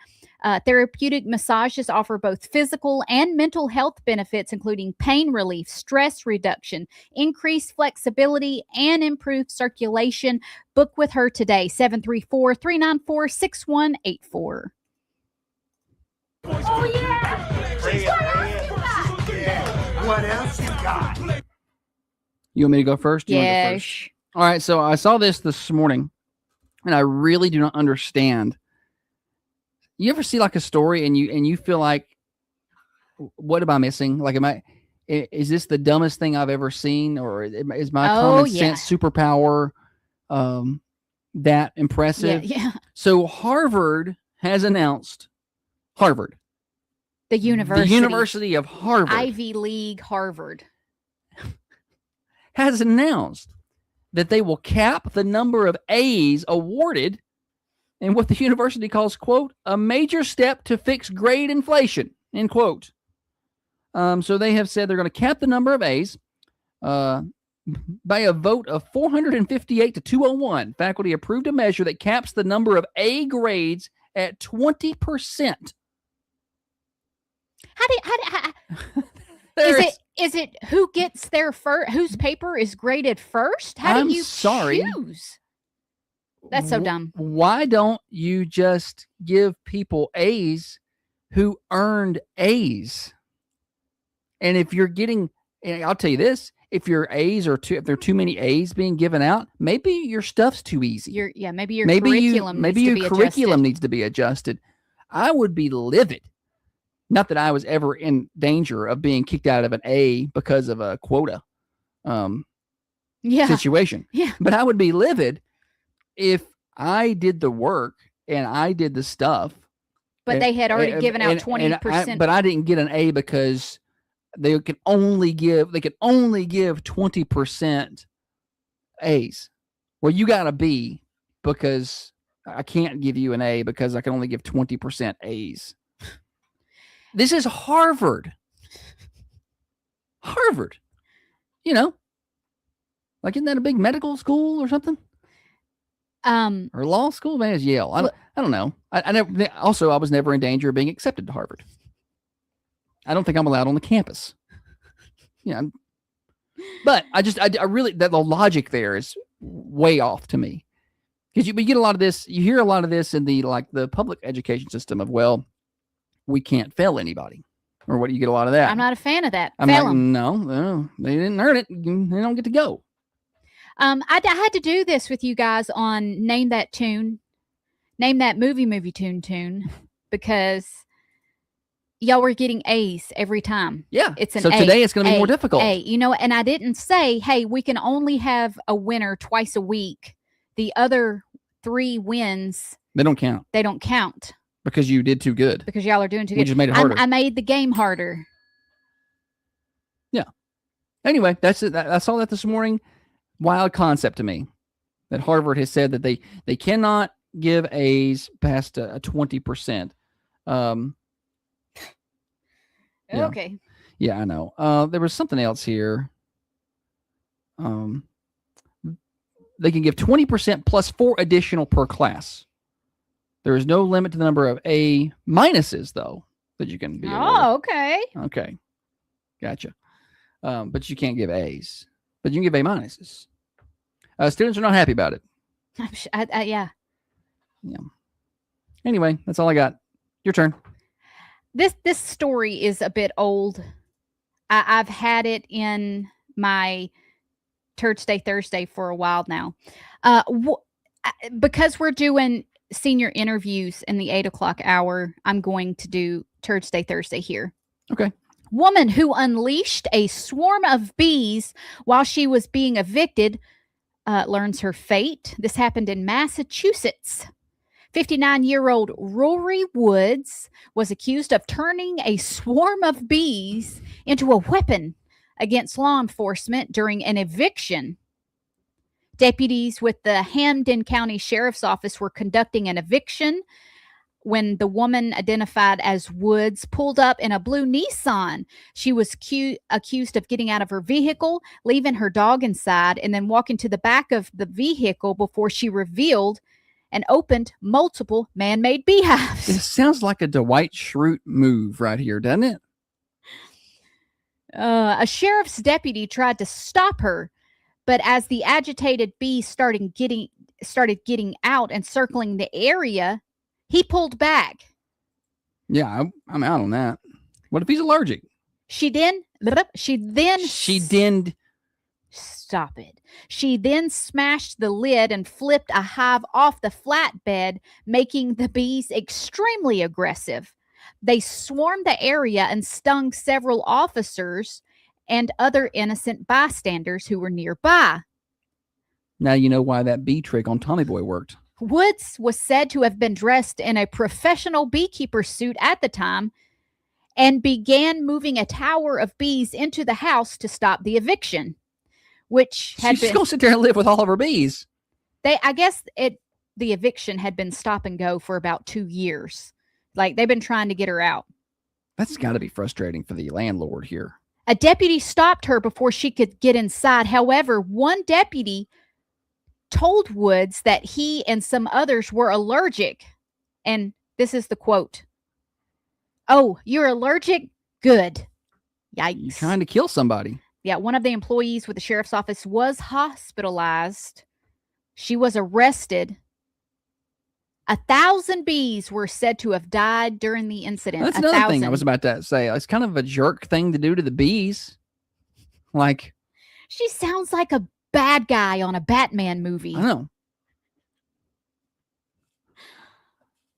Therapeutic massages offer both physical and mental health benefits, including pain relief, stress reduction, increased flexibility, and improved circulation. Book with her today, 734-394-6184. Oh, yeah! What else you got? You want me to go first? You wanna go Yes. first? All right. So I saw this morning, and I really do not understand. You ever see like a story and you feel like, what am I missing? Like, is this the dumbest thing I've ever seen, or is my common sense superpower that impressive? Yeah. So Harvard has announced The university. The University of Harvard Ivy League Harvard. has announced that they will cap the number of A's awarded in what the university calls, quote, a major step to fix grade inflation, end quote. So they have said they're going to cap the number of A's by a vote of 458 to 201. Faculty approved a measure that caps the number of A grades at 20%. Is it who gets there first? Whose paper is graded first? How I'm do you sorry. choose? That's so dumb. Why don't you just give people A's who earned A's? And if you're getting, and I'll tell you this, if your A's are if there are too many A's being given out, maybe your stuff's too easy. Maybe your curriculum needs to be adjusted. I would be livid. Not that I was ever in danger of being kicked out of an A because of a quota situation. Yeah. But I would be livid if I did the work and I did the stuff. But they had already given out 20%. But I didn't get an A because they could only give 20% A's. Well, you got a B because I can't give you an A because I can only give 20% A's. This is Harvard. Harvard. Like, isn't that a big medical school or something? Or law school? Man, it's Yale. I don't know. I was never in danger of being accepted to Harvard. I don't think I'm allowed on the campus. But I really, the logic there is way off to me. Because you get a lot of this, you hear a lot of this in the public education system of, well, we can't fail anybody. Or what do you get a lot of that? I'm not a fan of that. I'm Fail like, 'em. no, they didn't earn it. They don't get to go. I had to do this with you guys on Name That Tune, Name That Movie Tune, because y'all were getting A's every time. Yeah. It's an so A. Today it's going to be more difficult. And I didn't say, hey, we can only have a winner twice a week. The other 3 wins, They don't count. Because you did too good. Because y'all are doing too good. We just made it harder. I made the game harder. Yeah. Anyway, that's it. I saw that this morning. Wild concept to me that Harvard has said that they cannot give A's past a 20%. Yeah. Okay. Yeah, I know. There was something else here. They can give 20% plus 4 additional per class. There is no limit to the number of A minuses, though, that you can be awarded. Oh, okay. Okay. Gotcha. But you can't give A's. But you can give A minuses. Students are not happy about it. Yeah. Yeah. Anyway, that's all I got. Your turn. This story is a bit old. I've had it in my Thursday for a while now. Because we're doing senior interviews in the 8:00 hour, I'm going to do Thursday here. Okay. Woman who unleashed a swarm of bees while she was being evicted learns her fate. This happened in Massachusetts. 59-year-old Rory Woods was accused of turning a swarm of bees into a weapon against law enforcement during an eviction. Deputies with the Hampden County Sheriff's Office were conducting an eviction when the woman, identified as Woods, pulled up in a blue Nissan. She was accused of getting out of her vehicle, leaving her dog inside, and then walking to the back of the vehicle before she revealed and opened multiple man-made beehives. This sounds like a Dwight Schrute move right here, doesn't it? A sheriff's deputy tried to stop her, but as the agitated bees started getting out and circling the area, he pulled back. Yeah, I'm out on that. What if he's allergic? She then Stop it. She then smashed the lid and flipped a hive off the flatbed, making the bees extremely aggressive. They swarmed the area and stung several officers and other innocent bystanders who were nearby. Now you know why that bee trick on Tommy Boy worked. Woods was said to have been dressed in a professional beekeeper suit at the time and began moving a tower of bees into the house to stop the eviction, which had She's just gonna sit there and live with all of her bees. the eviction had been stop and go for about 2 years. Like, they've been trying to get her out. That's got to be frustrating for the landlord here. A deputy stopped her before she could get inside. However, one deputy told Woods that he and some others were allergic. And this is the quote. "Oh, you're allergic? Good." Yikes. You're trying to kill somebody. Yeah, one of the employees with the sheriff's office was hospitalized. She was arrested. 1,000 bees were said to have died during the incident. That's another thing I was about to say. It's kind of a jerk thing to do to the bees. Like, she sounds like a bad guy on a Batman movie. I know.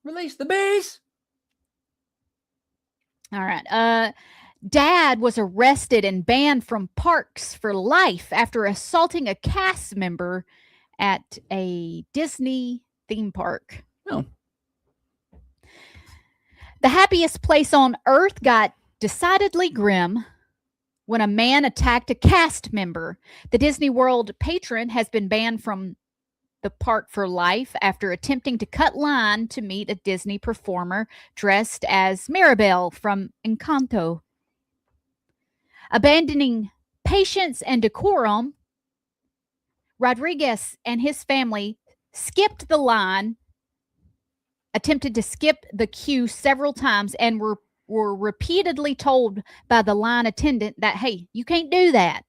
Release the bees. All right. Dad was arrested and banned from parks for life after assaulting a cast member at a Disney theme park. Oh. The happiest place on earth got decidedly grim when a man attacked a cast member. The Disney World patron has been banned from the park for life after attempting to cut line to meet a Disney performer dressed as Mirabelle from Encanto. Abandoning patience and decorum, Rodriguez and his family skipped the line, attempted to skip the queue several times, and were repeatedly told by the line attendant that, hey, you can't do that.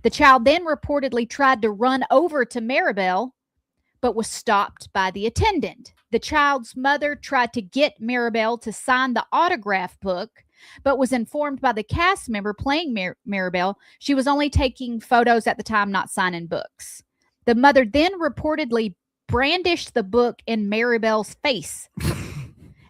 The child then reportedly tried to run over to Mirabelle, but was stopped by the attendant. The child's mother tried to get Mirabelle to sign the autograph book, but was informed by the cast member playing Mirabelle she was only taking photos at the time, not signing books. The mother then reportedly brandished the book in Mirabelle's face.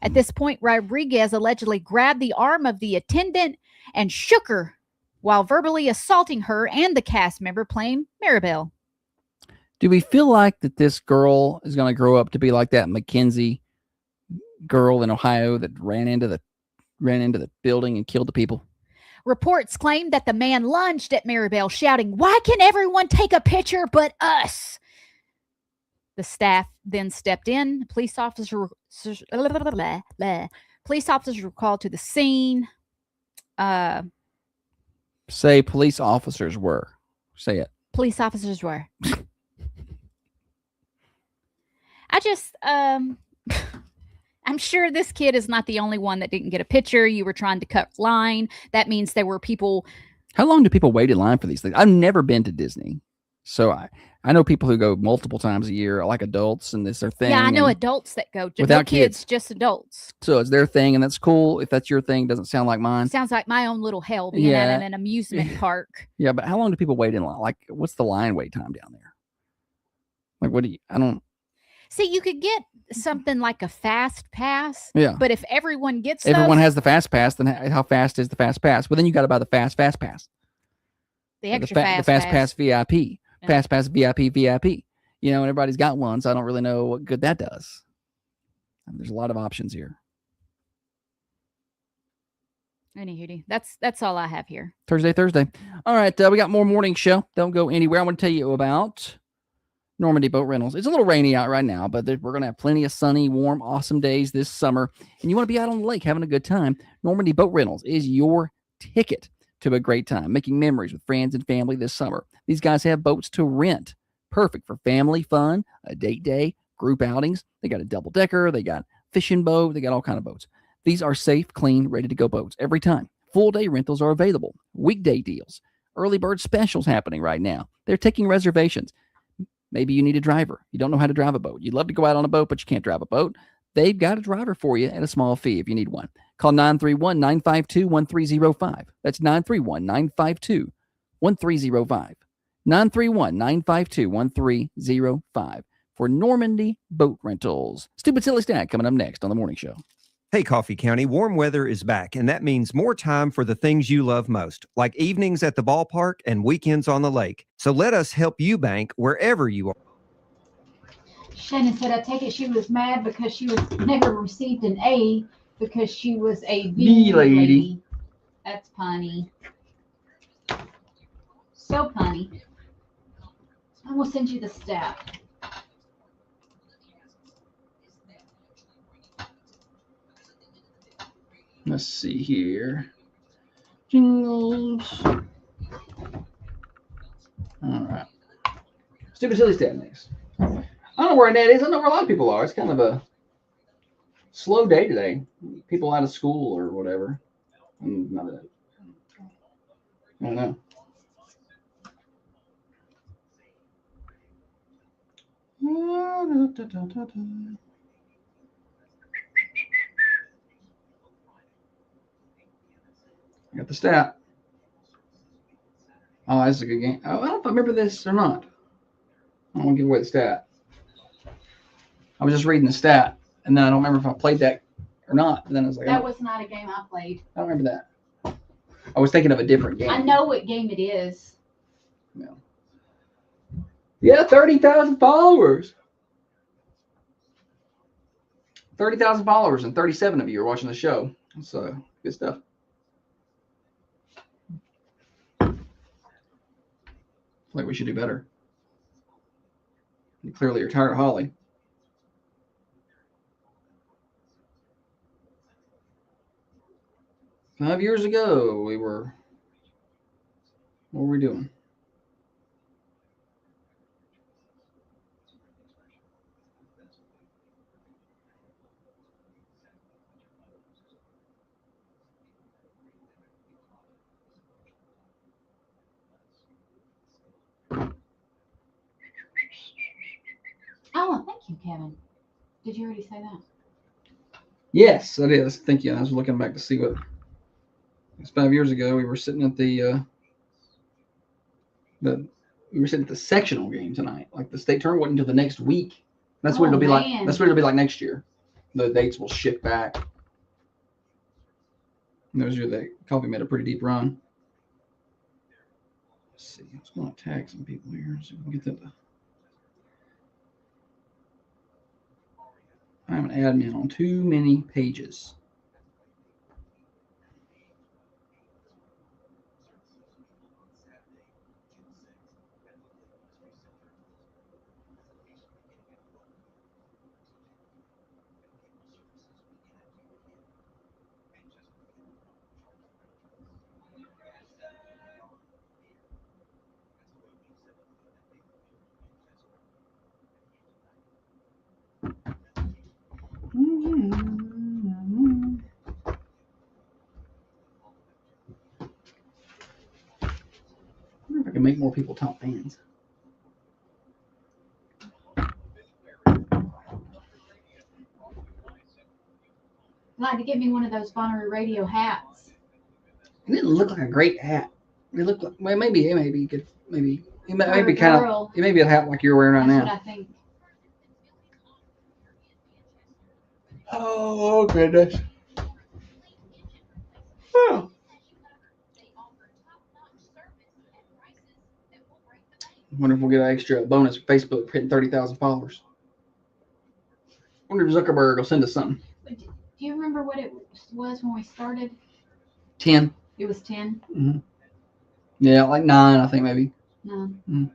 At this point, Rodriguez allegedly grabbed the arm of the attendant and shook her while verbally assaulting her and the cast member playing Mirabelle. Do we feel like that this girl is going to grow up to be like that Mackenzie girl in Ohio that ran into the building and killed the people? Reports claim that the man lunged at Mirabelle, shouting, "Why can everyone take a picture but us?" The staff then stepped in. Police officers were called to the scene. Say police officers were. Say it. Police officers were. I'm sure this kid is not the only one that didn't get a picture. You were trying to cut line. That means there were people. How long do people wait in line for these things? I've never been to Disney. So I know people who go multiple times a year, like adults, and it's their thing. Yeah, I know adults that go. Without no kids, just adults. So it's their thing, and that's cool. If that's your thing, doesn't sound like mine. Sounds like my own little hell being at an amusement park. Yeah, but how long do people wait in line? Like, what's the line wait time down there? Like, what do you? I don't. See, you could get something like a fast pass. Yeah. But if everyone gets everyone has the fast pass, then how fast is the fast pass? Well, then you got to buy the fast pass. The extra the fast pass VIP. Yeah. Fast pass VIP. You know, and everybody's got one, so I don't really know what good that does. There's a lot of options here. Anywho, that's all I have here. Thursday. All right, we got more morning show. Don't go anywhere. I want to tell you about Normandy Boat Rentals. It's a little rainy out right now, but we're going to have plenty of sunny, warm, awesome days this summer. And you want to be out on the lake having a good time. Normandy Boat Rentals is your ticket to a great time, making memories with friends and family this summer. These guys have boats to rent. Perfect for family fun, a date day, group outings. They got a double decker. They got fishing boat. They got all kind of boats. These are safe, clean, ready to go boats every time. Full day rentals are available. Weekday deals. Early bird specials happening right now. They're taking reservations. Maybe you need a driver. You don't know how to drive a boat. You'd love to go out on a boat, but you can't drive a boat. They've got a driver for you at a small fee if you need one. Call 931-952-1305. That's 931-952-1305. 931-952-1305 for Normandy Boat Rentals. Stupid Silly Stat coming up next on The Morning Show. Hey, Coffee County, warm weather is back, and that means more time for the things you love most, like evenings at the ballpark and weekends on the lake. So let us help you bank wherever you are. Shannon said, I take it she was mad because she was never received an A because she was a B lady. That's punny. So punny. I will send you the stat. Let's see here. Jingles. All right. Stupid Silly Stat next. I don't know where Annette is. I know where a lot of people are. It's kind of a slow day today. People out of school or whatever. I don't know. I got the stat. Oh, that's a good game. Oh, I don't know if I remember this or not. I don't want to give away the stat. I was just reading the stat, and then I don't remember if I played that or not. And then I was like, That was not a game I played. I don't remember that. I was thinking of a different game. I know what game it is. Yeah, 30,000 followers. 30,000 followers, and 37 of you are watching the show. That's good stuff. I feel like we should do better. You clearly are tired of Holly. Five years ago, what were we doing? Oh, thank you, Kevin. Did you already say that? Yes, that is. Thank you. I was looking back to see what. It's 5 years ago. We were sitting at the sectional game tonight. Like the state tournament wasn't until the next week. That's what it'll be like. That's what it'll be like next year. The dates will shift back. And those year that Coffee made a pretty deep run. Let's see. I was going to tag some people here so we can get that. I'm an admin on too many pages. I wonder if I can make more people top fans. I'd like to get me one of those Bonnery Radio hats. It didn't look like a great hat. It looked like, well, maybe it may be good. Maybe it may be kind of. It may be a hat like you're wearing right now. That's what I think. Oh goodness. Oh. Wonder if we'll get an extra bonus for Facebook for hitting 30,000 followers. Wonder if Zuckerberg will send us something. Do you remember what it was when we started? 10. It was 10? Mm-hmm. Yeah, like 9, I think maybe. 9. Mm-hmm.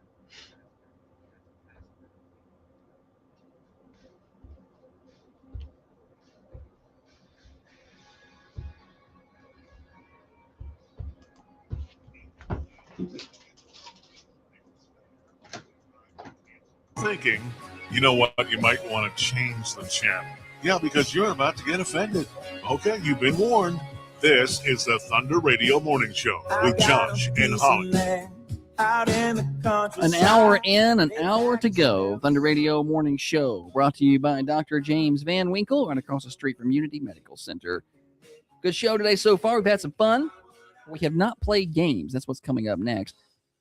Thinking You know what? You might want to change the channel. Yeah, because you're about to get offended. Okay, you've been warned. This is the Thunder Radio Morning Show with Josh and Holly. An hour in, an hour to go. Thunder Radio Morning Show brought to you by Dr. James Van Winkle right across the street from Unity Medical Center. Good show today so far. We've had some fun. We have not played games. That's what's coming up next.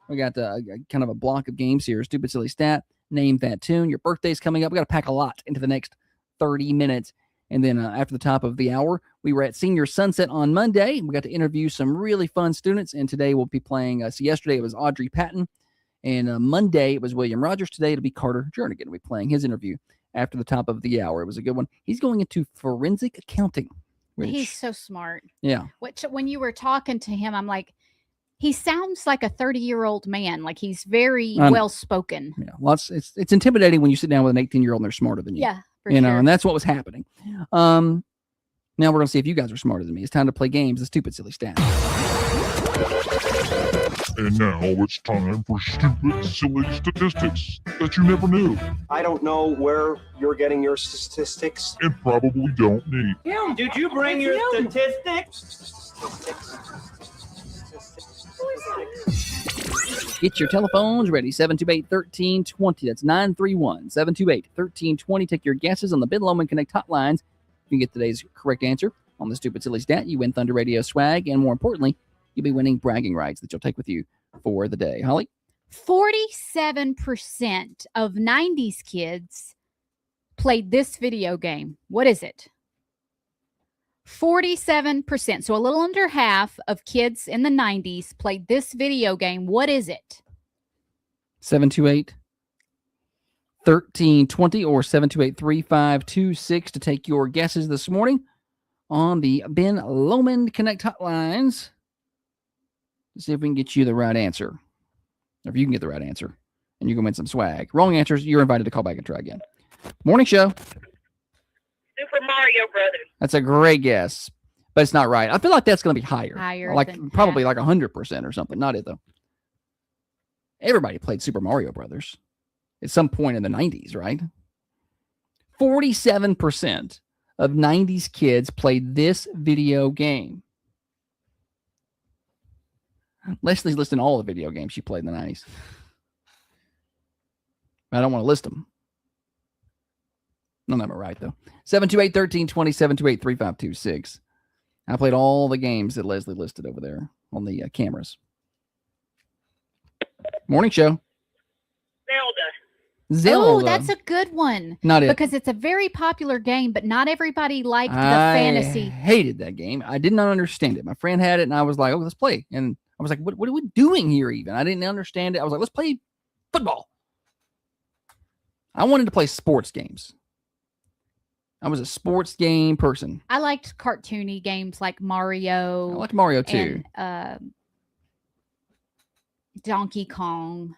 We got kind of a block of games here. Stupid Silly Stat, Name That Tune. Your birthday's coming up. We got to pack a lot into the next 30 minutes. And then after the top of the hour, we were at Senior Sunset on Monday. We got to interview some really fun students. And today we'll be playing, so yesterday it was Audrey Patton. And Monday it was William Rogers. Today it'll be Carter Jernigan. We'll be playing his interview after the top of the hour. It was a good one. He's going into forensic accounting. He's so smart. Yeah. Which, when you were talking to him, I'm like, he sounds like a 30-year-old man. Like, he's very well-spoken. Yeah, it's intimidating when you sit down with an 18-year-old and they're smarter than you. Yeah, for you sure. know, and that's what was happening. Now we're going to see if you guys are smarter than me. It's time to play games, the Stupid Silly Stat. And now it's time for Stupid Silly Statistics that you never knew I don't know where you're getting your statistics. and probably don't need. Kim, did you bring your statistics? Get your telephones ready. 728-1320. That's 931-728-1320. Take your guesses on the Ben Lomond Connect hotlines. If you get today's correct answer on the Stupid Silly Stat, you win Thunder Radio swag, and more importantly, you'll be winning bragging rights that you'll take with you for the day. Holly? 47% of 90s kids played this video game. What is it? 47%. So a little under half of kids in the 90s played this video game. What is it? 728-1320 or 728-3526 to take your guesses this morning on the Ben Lomond Connect hotlines. Let's see if we can get you the right answer. Or if you can get the right answer. And you can win some swag. Wrong answers, you're invited to call back and try again. Morning show. Super Mario Brothers. That's a great guess. But it's not right. I feel like that's going to be higher. Like than probably like 100% or something. Not it, though. Everybody played Super Mario Brothers at some point in the 90s, right? 47% of 90s kids played this video game. Leslie's listing all the video games she played in the 90s. I don't want to list them. None of them are right, though. 728-1320, 728-3526. I played all the games that Leslie listed over there on the cameras. Morning show. Zelda. Oh, that's a good one. Not it. Because it's a very popular game, but not everybody liked the fantasy. I hated that game. I did not understand it. My friend had it, and I was like, oh, let's play. And I was like, what are we doing here even? I didn't understand it. I was like, let's play football. I wanted to play sports games. I was a sports game person. I liked cartoony games like Mario. I liked Mario too. And, Donkey Kong.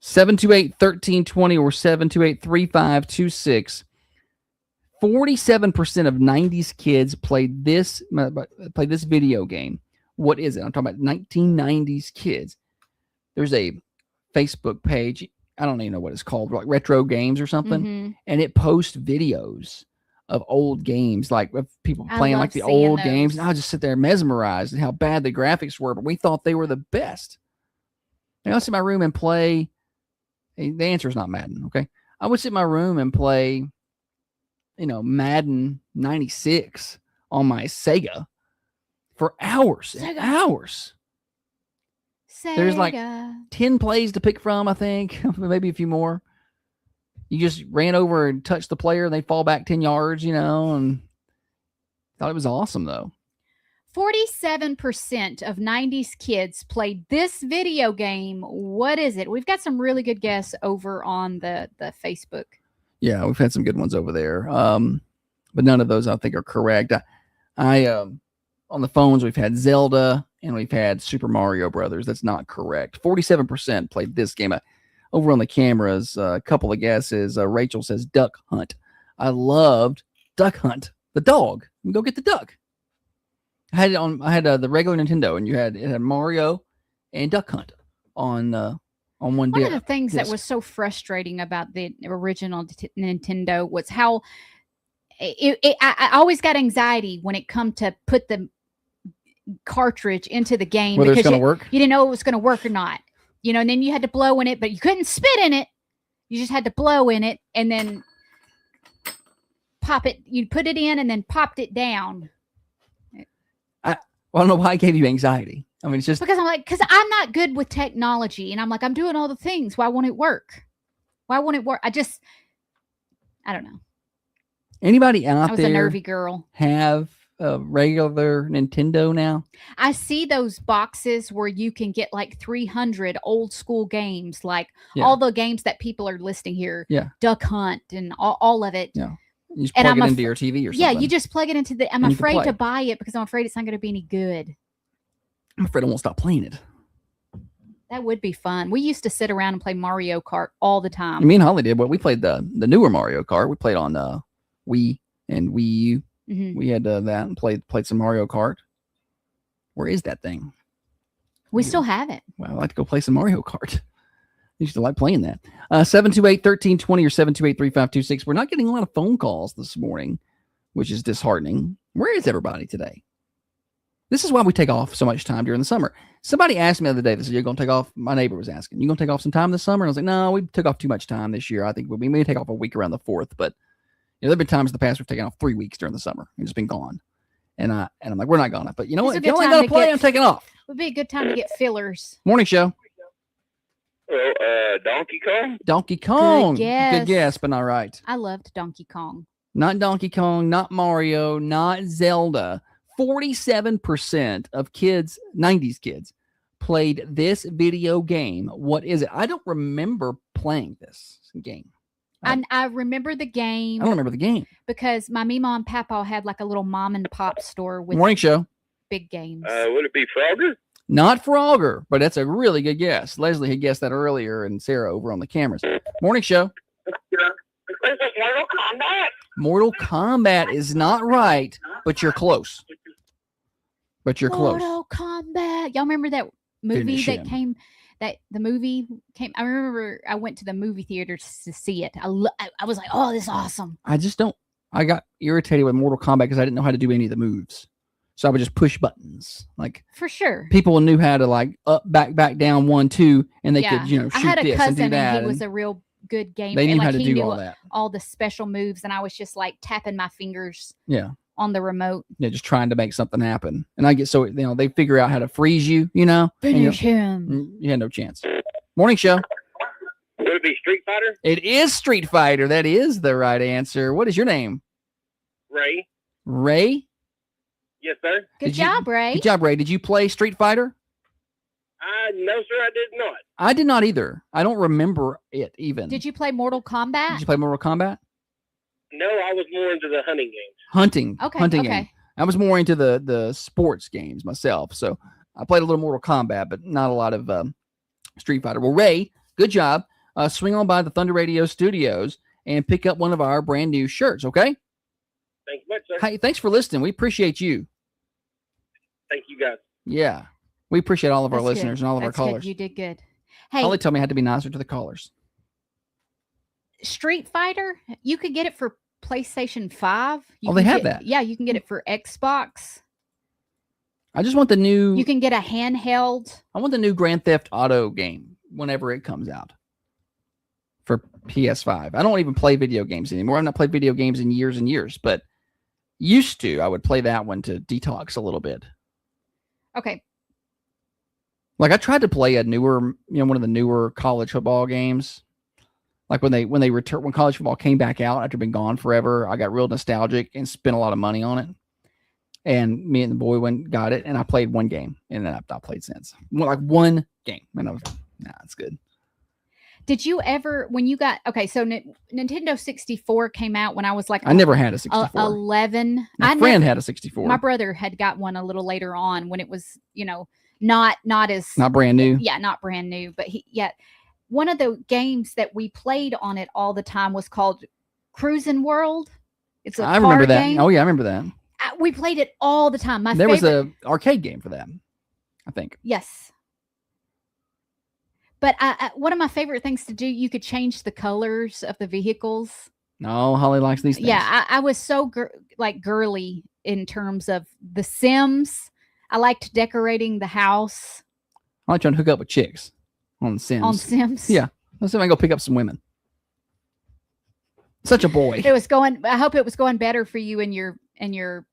728-1320 or 728-3526. 47% of 90s kids played this video game. What is it? I'm talking about 1990s kids. There's a Facebook page. I don't even know what it's called, like retro games or something. Mm-hmm. And it posts videos of old games, like of people playing like the old games. And I would just sit there mesmerized at how bad the graphics were, but we thought they were the best. And I'll sit in my room and play. The answer is not Madden, okay? I would sit in my room and play, Madden 96 on my Sega for hours and hours. There's like 10 plays to pick from, I think. Maybe a few more. You just ran over and touched the player and they fall back 10 yards, and thought it was awesome, though. 47% of 90s kids played this video game. What is it? We've got some really good guests over on the Facebook. Yeah, we've had some good ones over there. But none of those I think are correct. I on the phones, we've had Zelda and we've had Super Mario Brothers. That's not correct. 47% played this game. Over on the cameras, a couple of guesses. Rachel says Duck Hunt. I loved Duck Hunt. The dog. Go get the duck. I had the regular Nintendo, and it had Mario and Duck Hunt on on one One disc. of the things that was so frustrating about the original Nintendo was how I always got anxiety when it come to put the cartridge into the game Whether it's because going to work. you didn't know it was going to work or not. And then you had to blow in it, but you couldn't spit in it. You just had to blow in it and then pop it. You put it in and then popped it down. I don't know why it gave you anxiety. I mean, it's just because I'm not good with technology, and I'm like, I'm doing all the things. Why won't it work? Why won't it work? I don't know. Anybody out I was there a nervy girl. Have a regular Nintendo now? I see those boxes where you can get like 300 old school games, like all the games that people are listing here. Yeah. Duck Hunt and all of it. Yeah. You just plug it into your TV or something. Yeah, you just plug it into the. I'm And you can afraid play. to buy it because I'm afraid it's not going to be any good. I'm afraid I won't stop playing it. That would be fun. We used to sit around and play Mario Kart all the time. Me and Holly did, but we played the newer Mario Kart. We played on Wii and Wii U. Mm-hmm. We had that and played some Mario Kart. Where is that thing? We still have it. Well, I'd like to go play some Mario Kart. I used to like playing that. 728-1320 or 728-3526. We're not getting a lot of phone calls this morning, which is disheartening. Where is everybody today? This is why we take off so much time during the summer. Somebody asked me the other day, they said, you're going to take off, my neighbor was asking, you going to take off some time this summer? And I was like, no, we took off too much time this year. I think we may take off a week around the 4th, but there have been times in the past we've taken off 3 weeks during the summer and just been gone. And I'm like, we're not gonna. But you know what? If you ain't got to play, I'm taking off. Would be a good time to get fillers. Morning show. Well, Donkey Kong? Donkey Kong. Good guess. Good guess, but not right. I loved Donkey Kong. Not Donkey Kong, not Mario, not Zelda. 47% of kids, 90s kids, played this video game. What is it? I don't remember playing this game. I remember the game. I don't remember the game. Because my Mima and Papa had like a little mom and pop store with Morning show. Big games. Would it be Frogger? Not Frogger, but that's a really good guess. Leslie had guessed that earlier and Sarah over on the cameras. Morning show. Is it Mortal Kombat? Mortal Kombat is not right, but you're close. Mortal Kombat. Y'all remember that movie Finish that him. came? The movie came. I remember I went to the movie theater to see it. I was like, oh, this is awesome. I just don't. I got irritated with Mortal Kombat because I didn't know how to do any of the moves. So I would just push buttons. Like For sure. people knew how to like up, back, down, 1, 2, and they Yeah. could, shoot I had a this and cousin do that. and he was and a real good gamer. they knew and, how to he do knew all that. all the special moves, and I was just like tapping my fingers Yeah. on the remote. Yeah, just trying to make something happen. And I get so, they figure out how to freeze you, and Finish him. you had no chance. Morning show. Would it be Street Fighter? It is Street Fighter. That is the right answer. What is your name? Ray? Ray? Yes, sir. Good job, Ray. Good job, Ray. Did you play Street Fighter? No, sir, I did not. I did not either. I don't remember it even. Did you play Mortal Kombat? Did you play Mortal Kombat? No, I was more into the hunting games. Hunting. Okay, Hunting okay. game. I was more into the sports games myself. So I played a little Mortal Kombat, but not a lot of Street Fighter. Well, Ray, good job. Swing on by the Thunder Radio studios and pick up one of our brand new shirts, okay? Thank you much, sir. Hey, thanks for listening. We appreciate you. Thank you, guys. Yeah. We appreciate all of our That's good. listeners and all of That's our good. callers. You did good. Hey, Holly told me I had to be nicer to the callers. Street Fighter, you could get it for PlayStation 5. You Oh, they can have get- that? Yeah, you can get it for Xbox. I just want the new You can get a handheld. I want the new Grand Theft Auto game whenever it comes out for PS5. I don't even play video games anymore. I've not played video games in years and years, but used to. I would play that one to detox a little bit. Okay. Like I tried to play a newer, one of the newer college football games. Like when college football came back out after being gone forever, I got real nostalgic and spent a lot of money on it. And me and the boy got it, and I played one game, and then I've not played since. Like one game, and I was like, nah, it's good. Did you ever, when you got, okay, so Nintendo 64 came out when I was like, I never had a 64. 11. My friend had a 64. My brother had got one a little later on when it was, not as. Not brand new. Yeah, not brand new. But one of the games that we played on it all the time was called Cruisin' World. It's a I remember that. game. Oh, yeah, I remember that. We played it all the time. There was an arcade game for that, I think. Yes. But one of my favorite things to do, you could change the colors of the vehicles. No, Holly likes these things. Yeah, I was so girly in terms of the Sims. I liked decorating the house. I like trying to hook up with chicks on Sims. On Sims? Yeah. Let's see if I can go pick up some women. Such a boy. I hope it was going better for you in your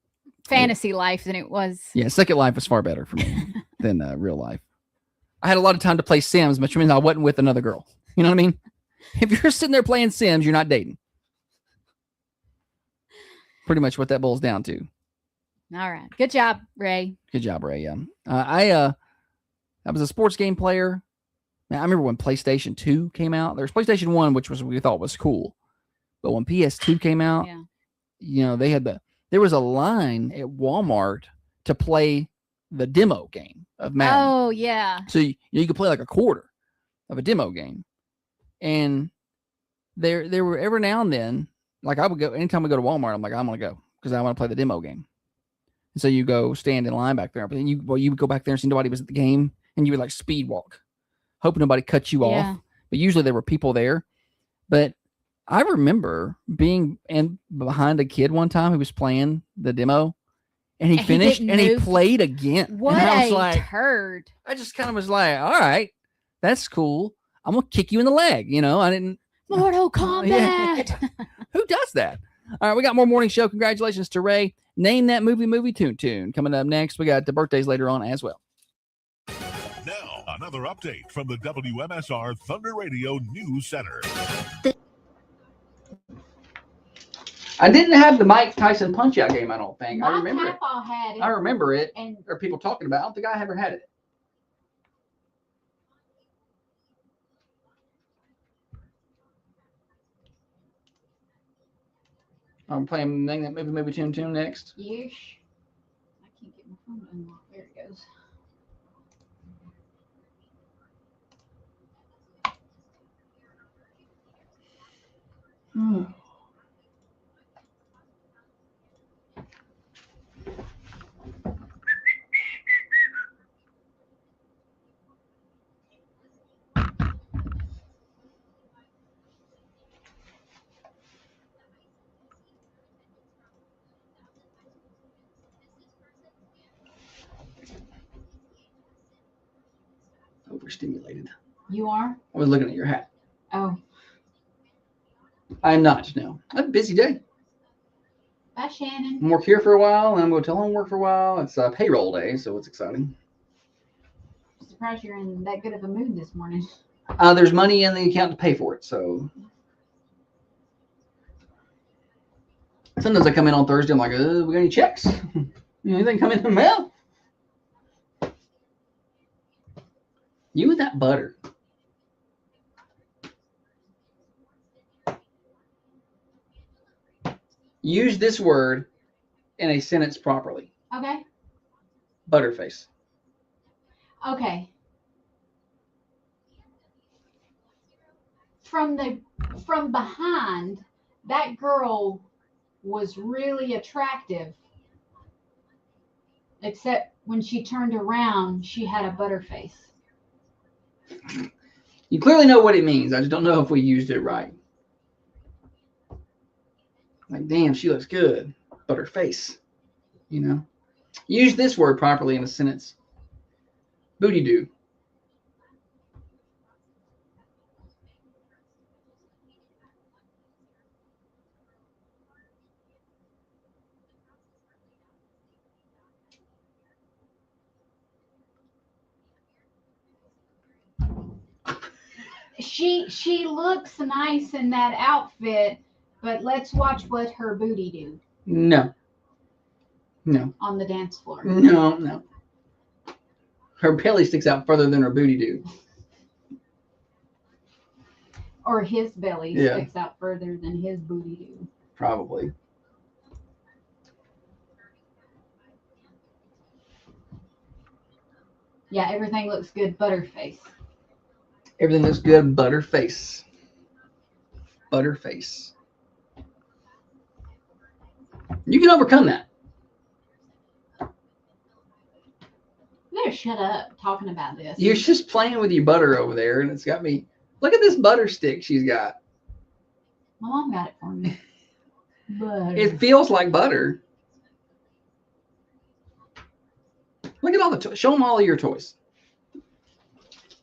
fantasy life than it was. Yeah, Second Life was far better for me than real life. I had a lot of time to play Sims, which means I wasn't with another girl. You know what I mean? If you're sitting there playing Sims, you're not dating. Pretty much what that boils down to. All right. Good job, Ray. Good job, Ray. Yeah. I was a sports game player. Now, I remember when PlayStation 2 came out. There was PlayStation 1, which we thought was cool. But when PS2 came out, they had there was a line at Walmart to play the demo game of Madden. Oh, yeah. So you could play like a quarter of a demo game. And there were every now and then, like I would go, anytime we go to Walmart, I'm like, I'm going to go because I want to play the demo game. And so you go stand in line back there. But then you would go back there and see nobody was at the game. And you would like speed walk, hoping nobody cut you off. But usually there were people there. But I remember being behind a kid one time who was playing the demo. And he finished and he played again. What and I was a turd. I just kind of was like, all right, that's cool. I'm going to kick you in the leg. I didn't. Mortal Kombat. Who does that? All right, we got more morning show. Congratulations to Ray. Name that movie tune. Coming up next, we got the birthdays later on as well. Now, another update from the WMSR Thunder Radio News Center. I didn't have the Mike Tyson Punch-Out game, I don't think. I remember it. Had it. I remember it. And or people talking about it. I don't think I ever had it. I'm playing Name That Movie Tune next. Yeesh. I can't get my phone unlocked. There it goes. Overstimulated. You are? I was looking at your hat. Oh. I'm not, no. I have a busy day. Bye, Shannon. I'm work here for a while, and I'm going to tell him work for a while. It's payroll day, so it's exciting. I'm surprised you're in that good of a mood this morning. There's money in the account to pay for it, so. Sometimes I come in on Thursday, I'm like, we got any checks? Anything come in the mail? You and that butter. Use this word in a sentence properly. Okay. Butterface. Okay. From behind, that girl was really attractive. Except when she turned around, she had a butterface. You clearly know what it means. I just don't know if we used it right. Like, damn, she looks good. But her face, Use this word properly in a sentence. Booty do. She looks nice in that outfit, but let's watch what her booty do. No. On the dance floor. No. Her belly sticks out further than her booty do. Or his belly sticks out further than his booty do. Probably. Yeah, everything looks good, butterface. Everything looks good, butterface. Butterface. You can overcome that. Yeah. better shut up talking about this. You're just playing with your butter over there, and it's got me. Look at this butter stick she's got. My mom got it for me. Butter. It feels like butter. Look at all the toys. Show them all of your toys.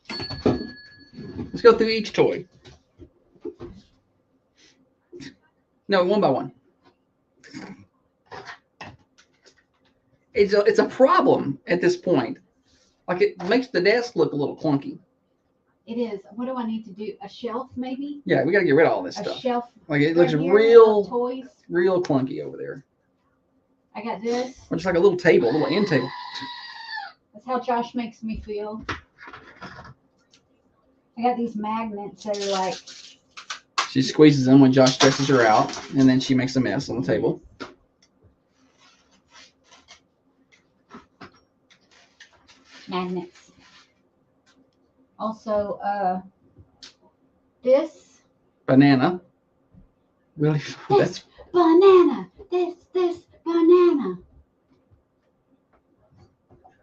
Let's go through each toy. No, one by one. It's a problem at this point. Like, it makes the desk look a little clunky. It is. What do I need to do? A shelf, maybe? Yeah, we got to get rid of all this A stuff. shelf. Like, it right looks here real, of toys. real clunky over there. I got this. Or just like a little table, a little end table. That's how Josh makes me feel. I got these magnets that are like. She squeezes them when Josh stresses her out, and then she makes a mess on the table. Magnets. Also, this. Banana. Really? That's Banana. This banana.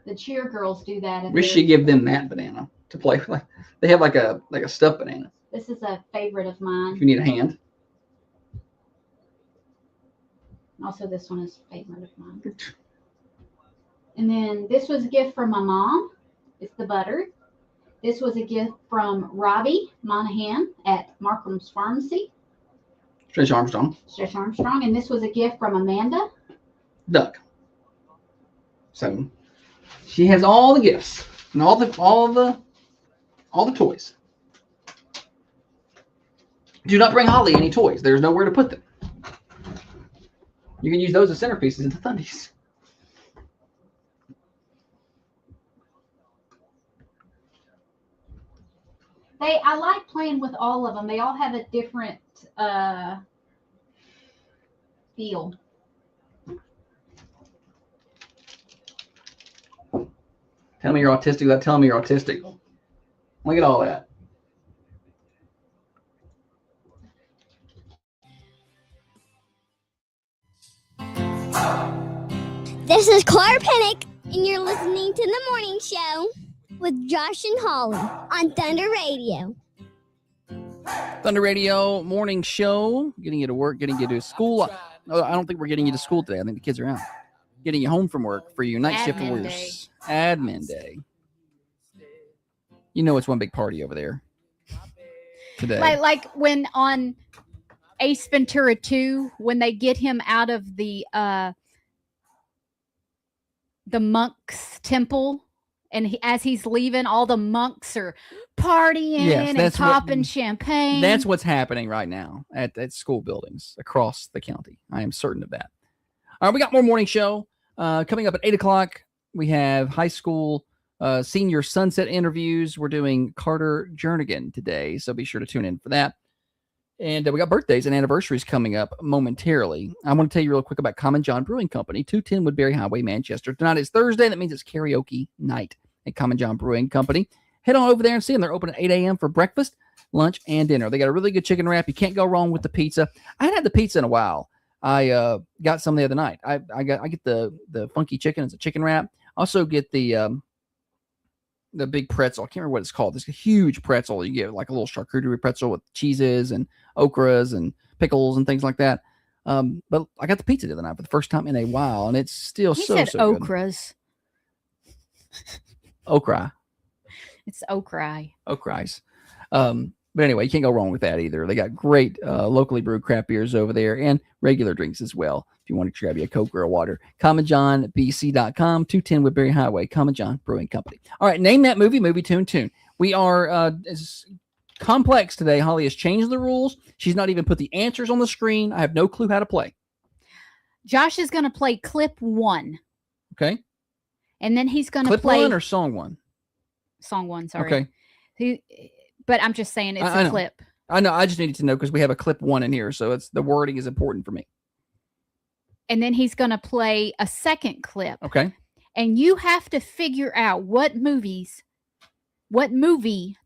The cheer girls do that. we should give them that banana to play with. They have like a stuffed banana. This is a favorite of mine. If you need a hand. Also, this one is a favorite of mine. And then this was a gift from my mom. It's the butter. This was a gift from Robbie Monahan at Markham's Pharmacy. Stretch Armstrong. Stretch Armstrong. And this was a gift from Amanda. Duck. So she has all the gifts and all the toys. Do not bring Holly any toys. There's nowhere to put them. You can use those as centerpieces in the Thundies. I like playing with all of them. They all have a different feel. Tell me you're autistic without telling me you're autistic. Look at all that. This is Clara Pennick, and you're listening to The Morning Show with Josh and Holly on Thunder Radio. Thunder Radio morning show, getting you to work, getting you to school. I don't think we're getting you to school today. I think the kids are out. Getting you home from work for your night shift warriors. Admin day. You know it's one big party over there today. Like when on Ace Ventura 2, when they get him out of the monk's temple, and as he's leaving, all the monks are partying and popping champagne. That's what's happening right now at school buildings across the county. I am certain of that. All right, we got more morning show coming up at 8 o'clock. We have high school senior sunset interviews. We're doing Carter Jernigan today, so be sure to tune in for that. And we got birthdays and anniversaries coming up momentarily. I want to tell you real quick about Common John Brewing Company, 210 Woodbury Highway, Manchester. Tonight is Thursday. That means it's karaoke night at Common John Brewing Company. Head on over there and see them. They're open at 8 a.m. for breakfast, lunch, and dinner. They got a really good chicken wrap. You can't go wrong with the pizza. I hadn't had the pizza in a while. I got some the other night. I get the funky chicken as a chicken wrap. Also get the big pretzel. I can't remember what it's called. This huge pretzel. You get like a little charcuterie pretzel with cheeses and okras and pickles and things like that. But I got the pizza the other night for the first time in a while, and it's still He so said good. okras. Okra. It's okra. Okrais. But anyway, you can't go wrong with that either. They got great locally brewed craft beers over there and regular drinks as well. If you want to grab you a Coke or a water, CommonJohnBC.com, 210 Woodbury Highway, Common John Brewing Company. All right, name that movie, tune. We are complex today. Holly has changed the rules. She's not even put the answers on the screen. I have no clue how to play. Josh is going to play clip 1. Okay. And then he's going to Clip play 1 or song 1? Song 1, sorry. Okay. But I'm just saying it's a clip. I know. I just needed to know because we have a clip 1 in here. So the wording is important for me. And then he's going to play a second clip. Okay. And you have to figure out what movie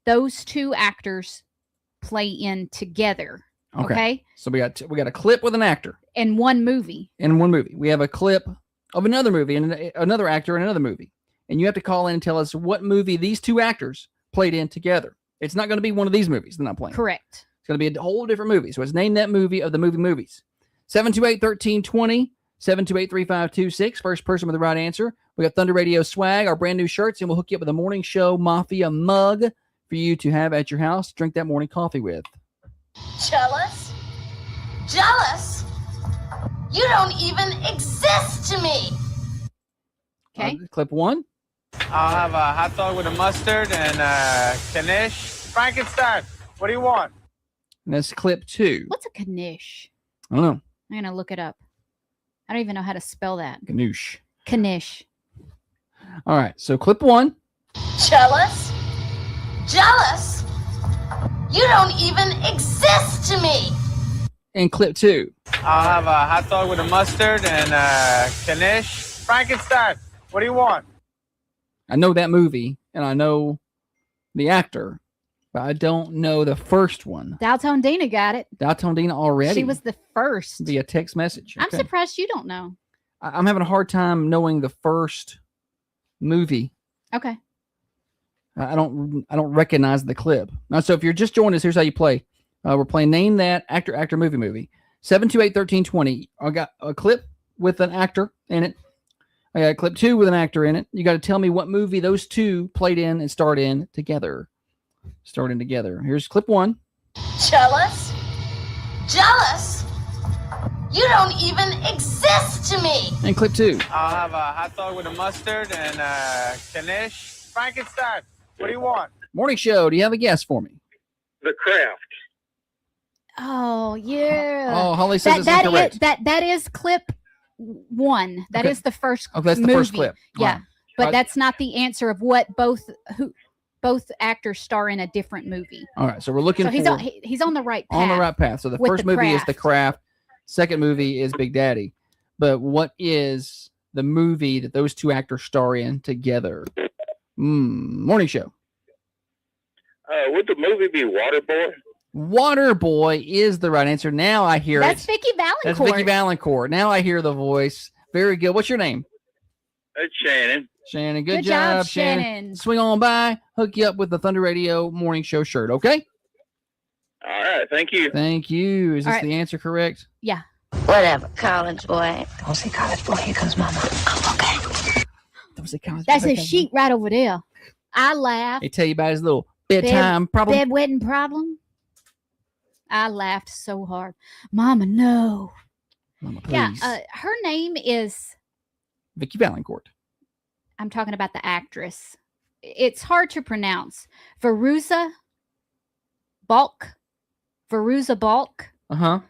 those two actors play in together. Okay. So we got a clip with an actor. In one movie. In one movie. We have a clip of another movie and another actor in another movie. and you have to call in and tell us what movie these two actors played in together. It's not going to be one of these movies that I'm playing. Correct. It's going to be a whole different movie. So it's name that movie of the movies. 728-1320, 728-3526. First person with the right answer. We got Thunder Radio swag, our brand new shirts, and we'll hook you up with a Morning Show Mafia mug for you to have at your house to drink that morning coffee with. Jealous? Jealous? You don't even exist to me. Okay. Clip 1. I'll have a hot dog with a mustard and Knish. Frankenstein, what do you want? And that's clip 2. What's a Knish? I don't know. I'm going to look it up. I don't even know how to spell that. Ganoush. Knish. All right. So clip 1. Jealous? Jealous? You don't even exist to me. And clip 2. I'll have a hot dog with a mustard and Knish. Frankenstein, what do you want? I know that movie, and I know the actor, but I don't know the first one. Dalton Dina got it. Dalton Dina already. She was the first. Via text message. I'm Okay. surprised you don't know. I'm having a hard time knowing the first movie. Okay. I don't recognize the clip. Now, so if you're just joining us, here's how you play. We're playing Name That Actor, Movie. 728-1320. I got a clip with an actor in it. I got clip 2 with an actor in it. You got to tell me what movie those two played in and starred in together. Here's clip 1. Jealous? Jealous? You don't even exist to me. And clip 2. I'll have a hot dog with a mustard and Knish. Frankenstein, what do you want? Morning Show, do you have a guess for me? The Craft. Oh, yeah. Oh, Holly says it's incorrect. That is clip 1. That is the first Okay, that's the movie. first clip. Yeah. All right. But All right. that's not the answer of what both actors star in a different movie. All right, so we're looking So for... he's on the right path. On the right path. So the with first The movie is The Craft. Craft. Second movie is Big Daddy. But what is the movie that those two actors star in together? Morning Show. Would the movie be Waterboy? Waterboy is the right answer. Now I hear That's it. Vicky Valancourt. That's Vicky Valancourt. Now I hear the voice. Very good. What's your name? It's Shannon. Shannon. Good job, Shannon. Shannon. Swing on by. Hook you up with the Thunder Radio Morning Show shirt. Okay? All right, thank you. Thank you. Is this All right. the answer correct? Yeah. Whatever, college boy. Don't say college boy. Here comes mama. Don't say college. That's his sheet right over there. I laughed. They tell you about his little bedtime problem. Bedwetting problem. I laughed so hard. Mama, no. Mama, please. Yeah, her name is, Vicky Valancourt. I'm talking about the actress. It's hard to pronounce. Veruza Balk. Uh-huh.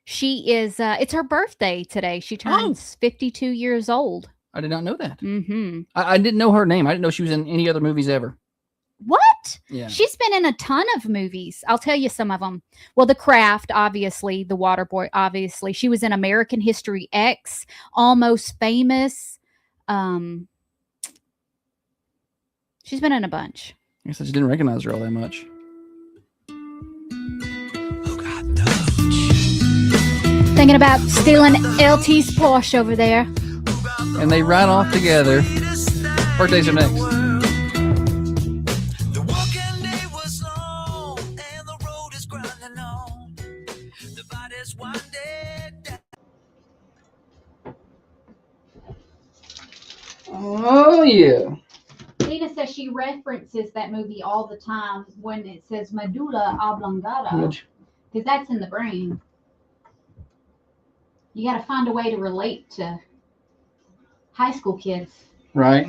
She is, it's her birthday today. She turns 52 years old. I did not know that. Mm-hmm. I didn't know her name. I didn't know she was in any other movies ever. What? Yeah. She's been in a ton of movies. I'll tell you some of them. Well, The Craft, obviously. The Waterboy, obviously. She was in American History X, Almost Famous. She's been in a bunch. I guess I just didn't recognize her all that much. Thinking about stealing LT's Porsche over there. And they ride off together. Birthdays are next. Oh, yeah. Tina says she references that movie all the time when it says medulla oblongata, because that's in the brain. You got to find a way to relate to high school kids. Right.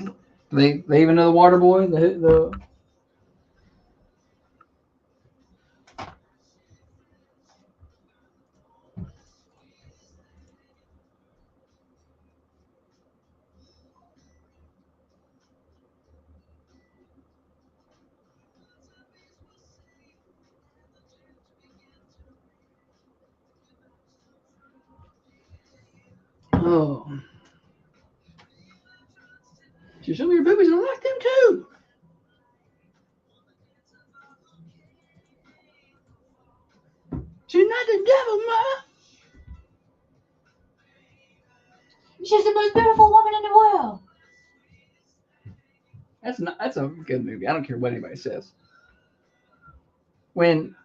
They even know the Waterboy? The Oh. You show me your boobies, I like them too. She's not the devil, Ma. She's the most beautiful woman in the world. That's a good movie. I don't care what anybody says. When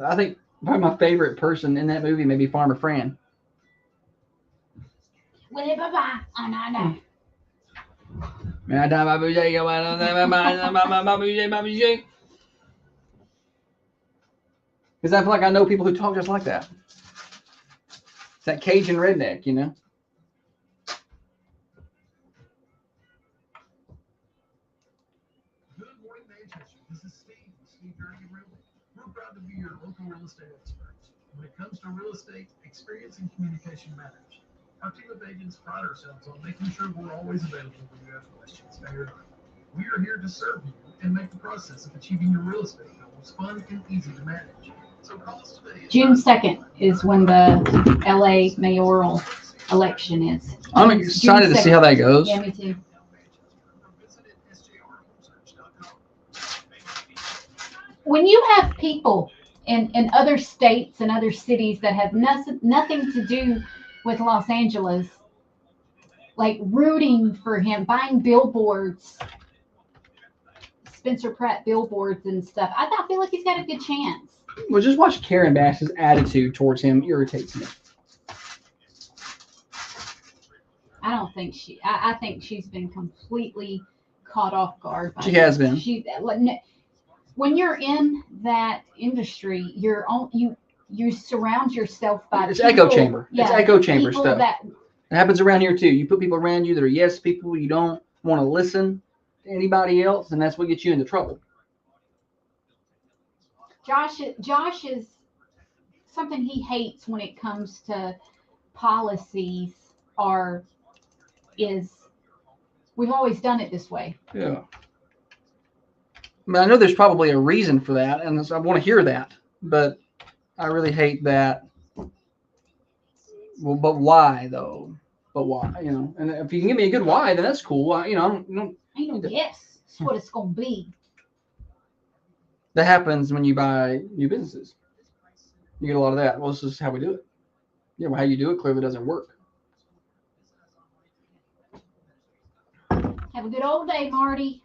I think probably my favorite person in that movie may be Farmer Fran. Willie Bye-bye. Oh, no. Because I feel like I know people who talk just like that. It's that Cajun redneck, you know? Good morning, Manchester. This is Steve with Steve Journey Realty. We're proud to be your local real estate experts. When it comes to real estate, experience and communication matters. Our team of agents pride ourselves on making sure we're always available when you have questions day or night. We are here to serve you and make the process of achieving your real estate goals fun and easy to manage. So call us today. June 2nd is when the LA mayoral election is. I'm excited to see how that goes. Yeah, me too. When you have people in other states and other cities that have nothing to do with Los Angeles, like rooting for him, buying billboards, Spencer Pratt billboards and stuff, I feel like he's got a good chance. Well, just watch Karen Bass's attitude towards him irritates me. I don't think I think she's been completely caught off guard. She has been. When you're in that industry, you surround yourself by it's people, echo chamber. Yeah, it's echo chamber people stuff. That, it happens around here too. You put people around you that are yes people. You don't want to listen to anybody else, and that's what gets you into trouble. Josh is something he hates when it comes to policies. We've always done it this way. Yeah. I mean, I know there's probably a reason for that, and I want to hear that, but I really hate that. Well, but why though? But why? You know, and if you can give me a good why, then that's cool. Ain't no yes, it's what it's gonna be. That happens when you buy new businesses. You get a lot of that. Well, this is how we do it. Yeah, well, how you do it clearly doesn't work. Have a good old day, Marty.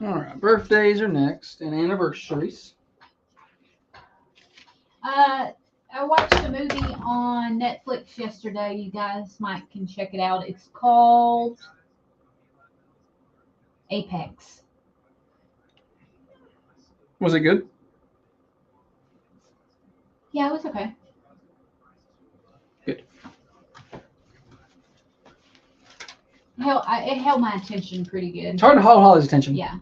All right, birthdays are next and anniversaries. I watched a movie on Netflix yesterday. You guys might can check it out. It's called Apex. Was it good? Yeah, it was okay. Good. It held my attention pretty good. It's hard to hold Holly's attention. Yeah.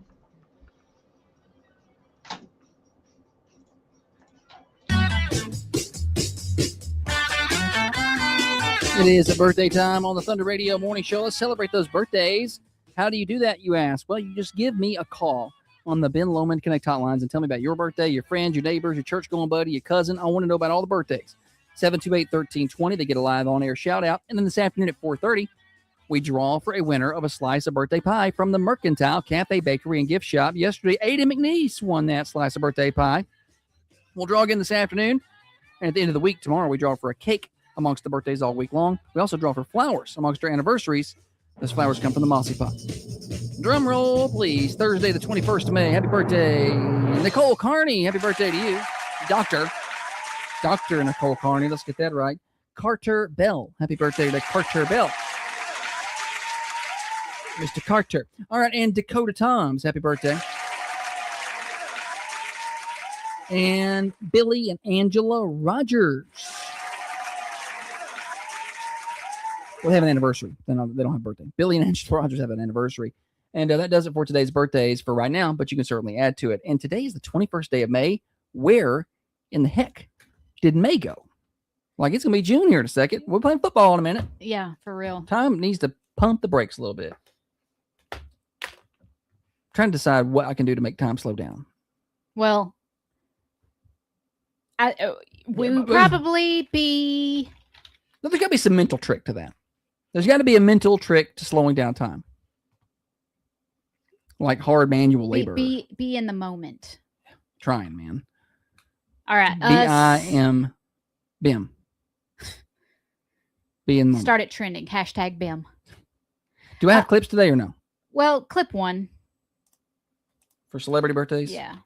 It is a birthday time on the Thunder Radio Morning Show. Let's celebrate those birthdays. How do you do that, you ask? Well, you just give me a call on the Ben Lomond Connect hotlines and tell me about your birthday, your friends, your neighbors, your church-going buddy, your cousin. I want to know about all the birthdays. 728-1320. They get a live on-air shout-out. And then this afternoon at 4:30, we draw for a winner of a slice of birthday pie from the Mercantile Cafe Bakery and Gift Shop. Yesterday, Aiden McNeese won that slice of birthday pie. We'll draw again this afternoon. And at the end of the week, tomorrow, we draw for a cake amongst the birthdays all week long. We also draw for flowers amongst our anniversaries. Those flowers come from the Mossy Pot. Drum roll, please. Thursday, the 21st of May. Happy birthday, Nicole Carney. Happy birthday to you. Dr. Nicole Carney. Let's get that right. Carter Bell. Happy birthday to Carter Bell. Mr. Carter. All right, and Dakota Toms. Happy birthday. And Billy and Angela Rogers. Well, they have an anniversary. They don't have a birthday. Billy and Angela Rogers have an anniversary. And that does it for today's birthdays for right now, but you can certainly add to it. And today is the 21st day of May. Where in the heck did May go? Like, it's going to be June here in a second. We're playing football in a minute. Yeah, for real. Time needs to pump the brakes a little bit. Trying to decide what I can do to make time slow down. Well, we would probably be... There's got to be some mental trick to that. There's got to be a mental trick to slowing down time. Like hard manual labor. Be in the moment. Trying, man. All right. BIM. BIM. Be in the moment. Start it trending. Hashtag BIM. Do I have clips today or no? Well, clip one. For celebrity birthdays? Yeah.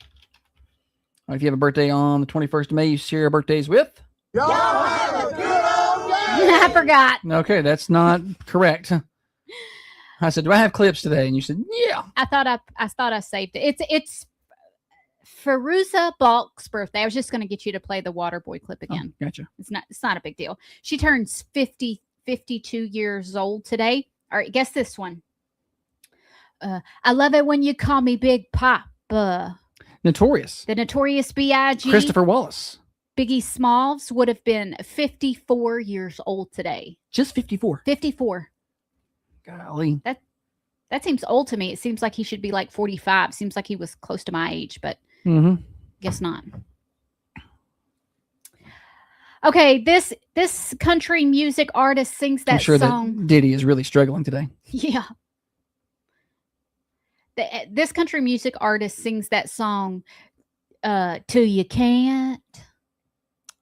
If you have a birthday on the 21st of May, you share birthdays with? Y'all have a good old day. I forgot. Okay, that's not correct. I said, do I have clips today? And you said, yeah. I thought I saved it. It's Firuza Balk's birthday. I was just going to get you to play the Waterboy clip again. Oh, gotcha. It's not a big deal. She turns 52 years old today. All right, guess this one. I love it when you call me Big Papa. Notorious. The Notorious B.I.G. Christopher Wallace. Biggie Smalls would have been 54 years old today. Just 54? 54. Golly. That seems old to me. It seems like he should be like 45. Seems like he was close to my age, but guess not. Okay, this country music artist sings that I'm sure song. that Diddy is really struggling today. Yeah. This country music artist sings that song, Till You Can't.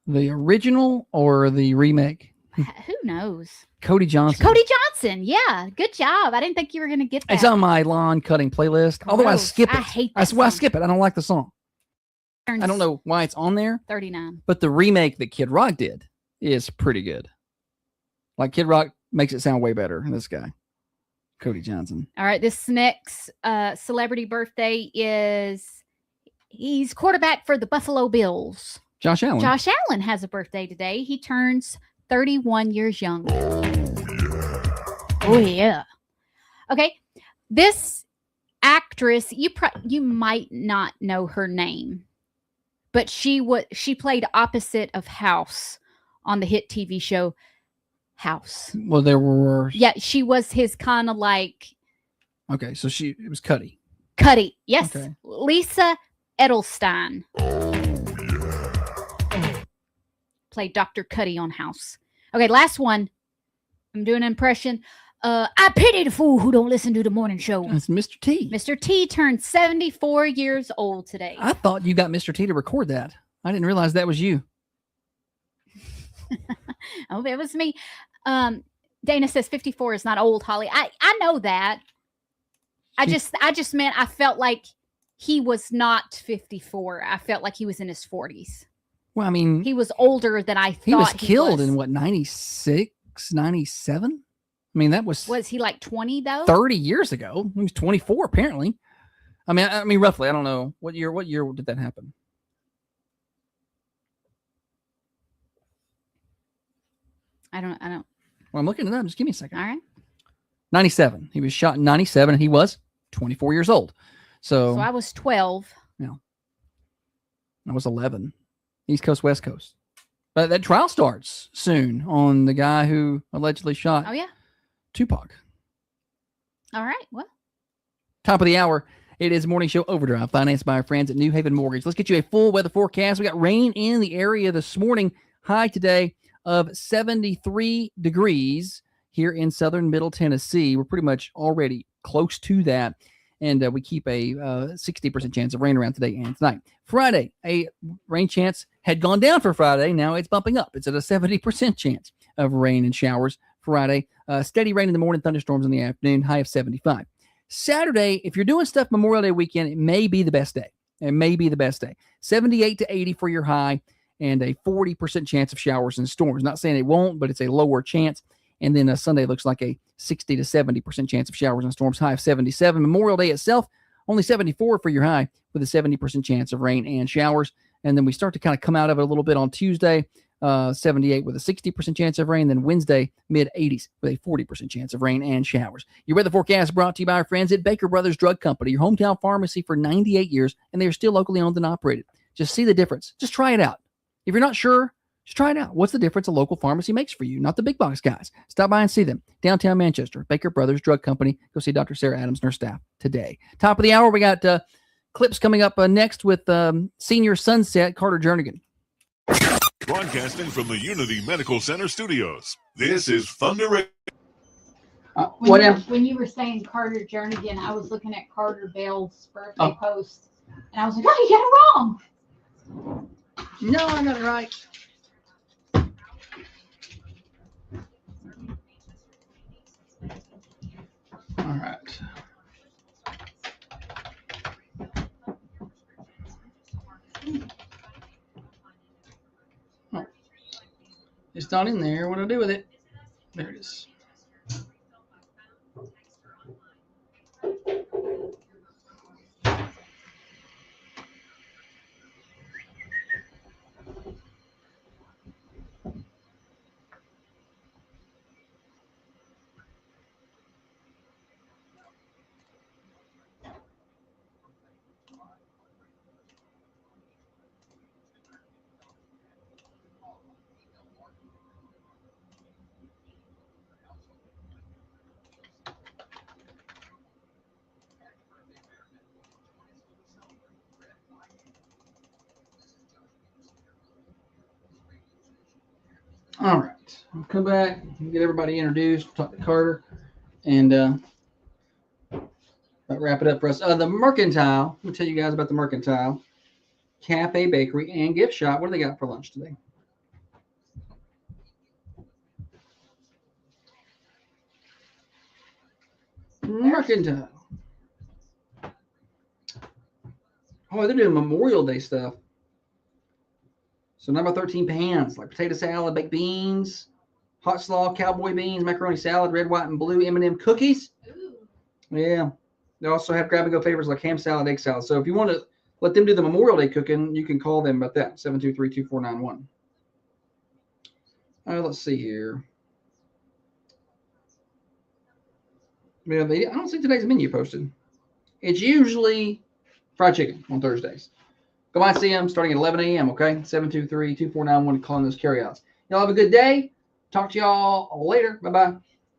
The original or the remake? Who knows? Cody Johnson. Cody Johnson. Yeah. Good job. I didn't think you were going to get that. It's on my lawn cutting playlist. Although I skip it. I hate that That's why I skip it. I don't like the song. Turns I don't know why it's on there. 39. But the remake that Kid Rock did is pretty good. Like Kid Rock makes it sound way better than this guy, Cody Johnson. All right. This next celebrity birthday he's quarterback for the Buffalo Bills. Josh Allen. Josh Allen has a birthday today. He turns 31 years young. Oh, yeah. Okay. This actress, you might not know her name, but she played opposite of House on the hit TV show House. Well, there were... Yeah, she was his kind of like... Okay, so it was Cuddy. Cuddy, yes. Okay. Lisa Edelstein. Played Dr. Cuddy on House. Okay, last one. I'm doing an impression. I pity the fool who don't listen to the morning show. That's Mr. T. Mr. T turned 74 years old today. I thought you got Mr. T to record that. I didn't realize that was you. Oh, it was me. Dana says 54 is not old, Holly. I know that. I just meant I felt like he was not 54. I felt like he was in his 40s. Well, I mean, he was older than I thought. He was killed in what, 96, 97? I mean, that was he like 20 though? 30 years ago. He was 24 apparently. I mean roughly. I don't know what year did that happen? I don't. Well, I'm looking it up. Just give me a second. All right. 97. He was shot in 97 and he was 24 years old. So I was 12. Yeah. I was 11. East Coast, West Coast. But that trial starts soon on the guy who allegedly shot Tupac. All right. Well. Top of the hour. It is Morning Show Overdrive, financed by our friends at New Haven Mortgage. Let's get you a full weather forecast. We got rain in the area this morning. High today of 73 degrees here in southern Middle Tennessee. We're pretty much already close to that. And we keep a 60% chance of rain around today and tonight. Friday, a rain chance had gone down for Friday. Now it's bumping up. It's at a 70% chance of rain and showers Friday. Steady rain in the morning, thunderstorms in the afternoon, high of 75. Saturday, if you're doing stuff Memorial Day weekend, it may be the best day. It may be the best day. 78 to 80 for your high and a 40% chance of showers and storms. Not saying it won't, but it's a lower chance. And then Sunday looks like a 60 to 70% chance of showers and storms, high of 77. Memorial Day itself, only 74 for your high with a 70% chance of rain and showers. And then we start to kind of come out of it a little bit on Tuesday. 78 with a 60% chance of rain. Then Wednesday, mid-80s with a 40% chance of rain and showers. Your weather forecast brought to you by our friends at Baker Brothers Drug Company, your hometown pharmacy for 98 years, and they are still locally owned and operated. Just see the difference. Just try it out. If you're not sure, just try it out. What's the difference a local pharmacy makes for you, not the big box guys? Stop by and see them. Downtown Manchester, Baker Brothers Drug Company. Go see Dr. Sarah Adams and her staff today. Top of the hour, we got clips coming up next with Senior Sunset, Carter Jernigan. Broadcasting from the Unity Medical Center studios, this is Thunder Radio. When you were saying Carter Jernigan, I was looking at Carter Bell's birthday post, and I was like, oh, you got it wrong. No, I got it right. All right. Oh. It's not in there. What do I do with it? There it is. All right, I'll come back, get everybody introduced, talk to Carter, and wrap it up for us. The Mercantile, let me tell you guys about the Mercantile Cafe, Bakery, and Gift Shop. What do they got for lunch today? Mercantile. Oh, they're doing Memorial Day stuff. So number 13 pans, like potato salad, baked beans, hot slaw, cowboy beans, macaroni salad, red, white, and blue M&M cookies. Ooh. Yeah. They also have grab-and-go favorites like ham salad, egg salad. So if you want to let them do the Memorial Day cooking, you can call them about that, 723-2491. Let's see here. Yeah, I don't see today's menu posted. It's usually fried chicken on Thursdays. Go by and see them starting at 11 a.m., okay? 723-2491 to call in those carryouts. Y'all have a good day. Talk to y'all later. Bye-bye.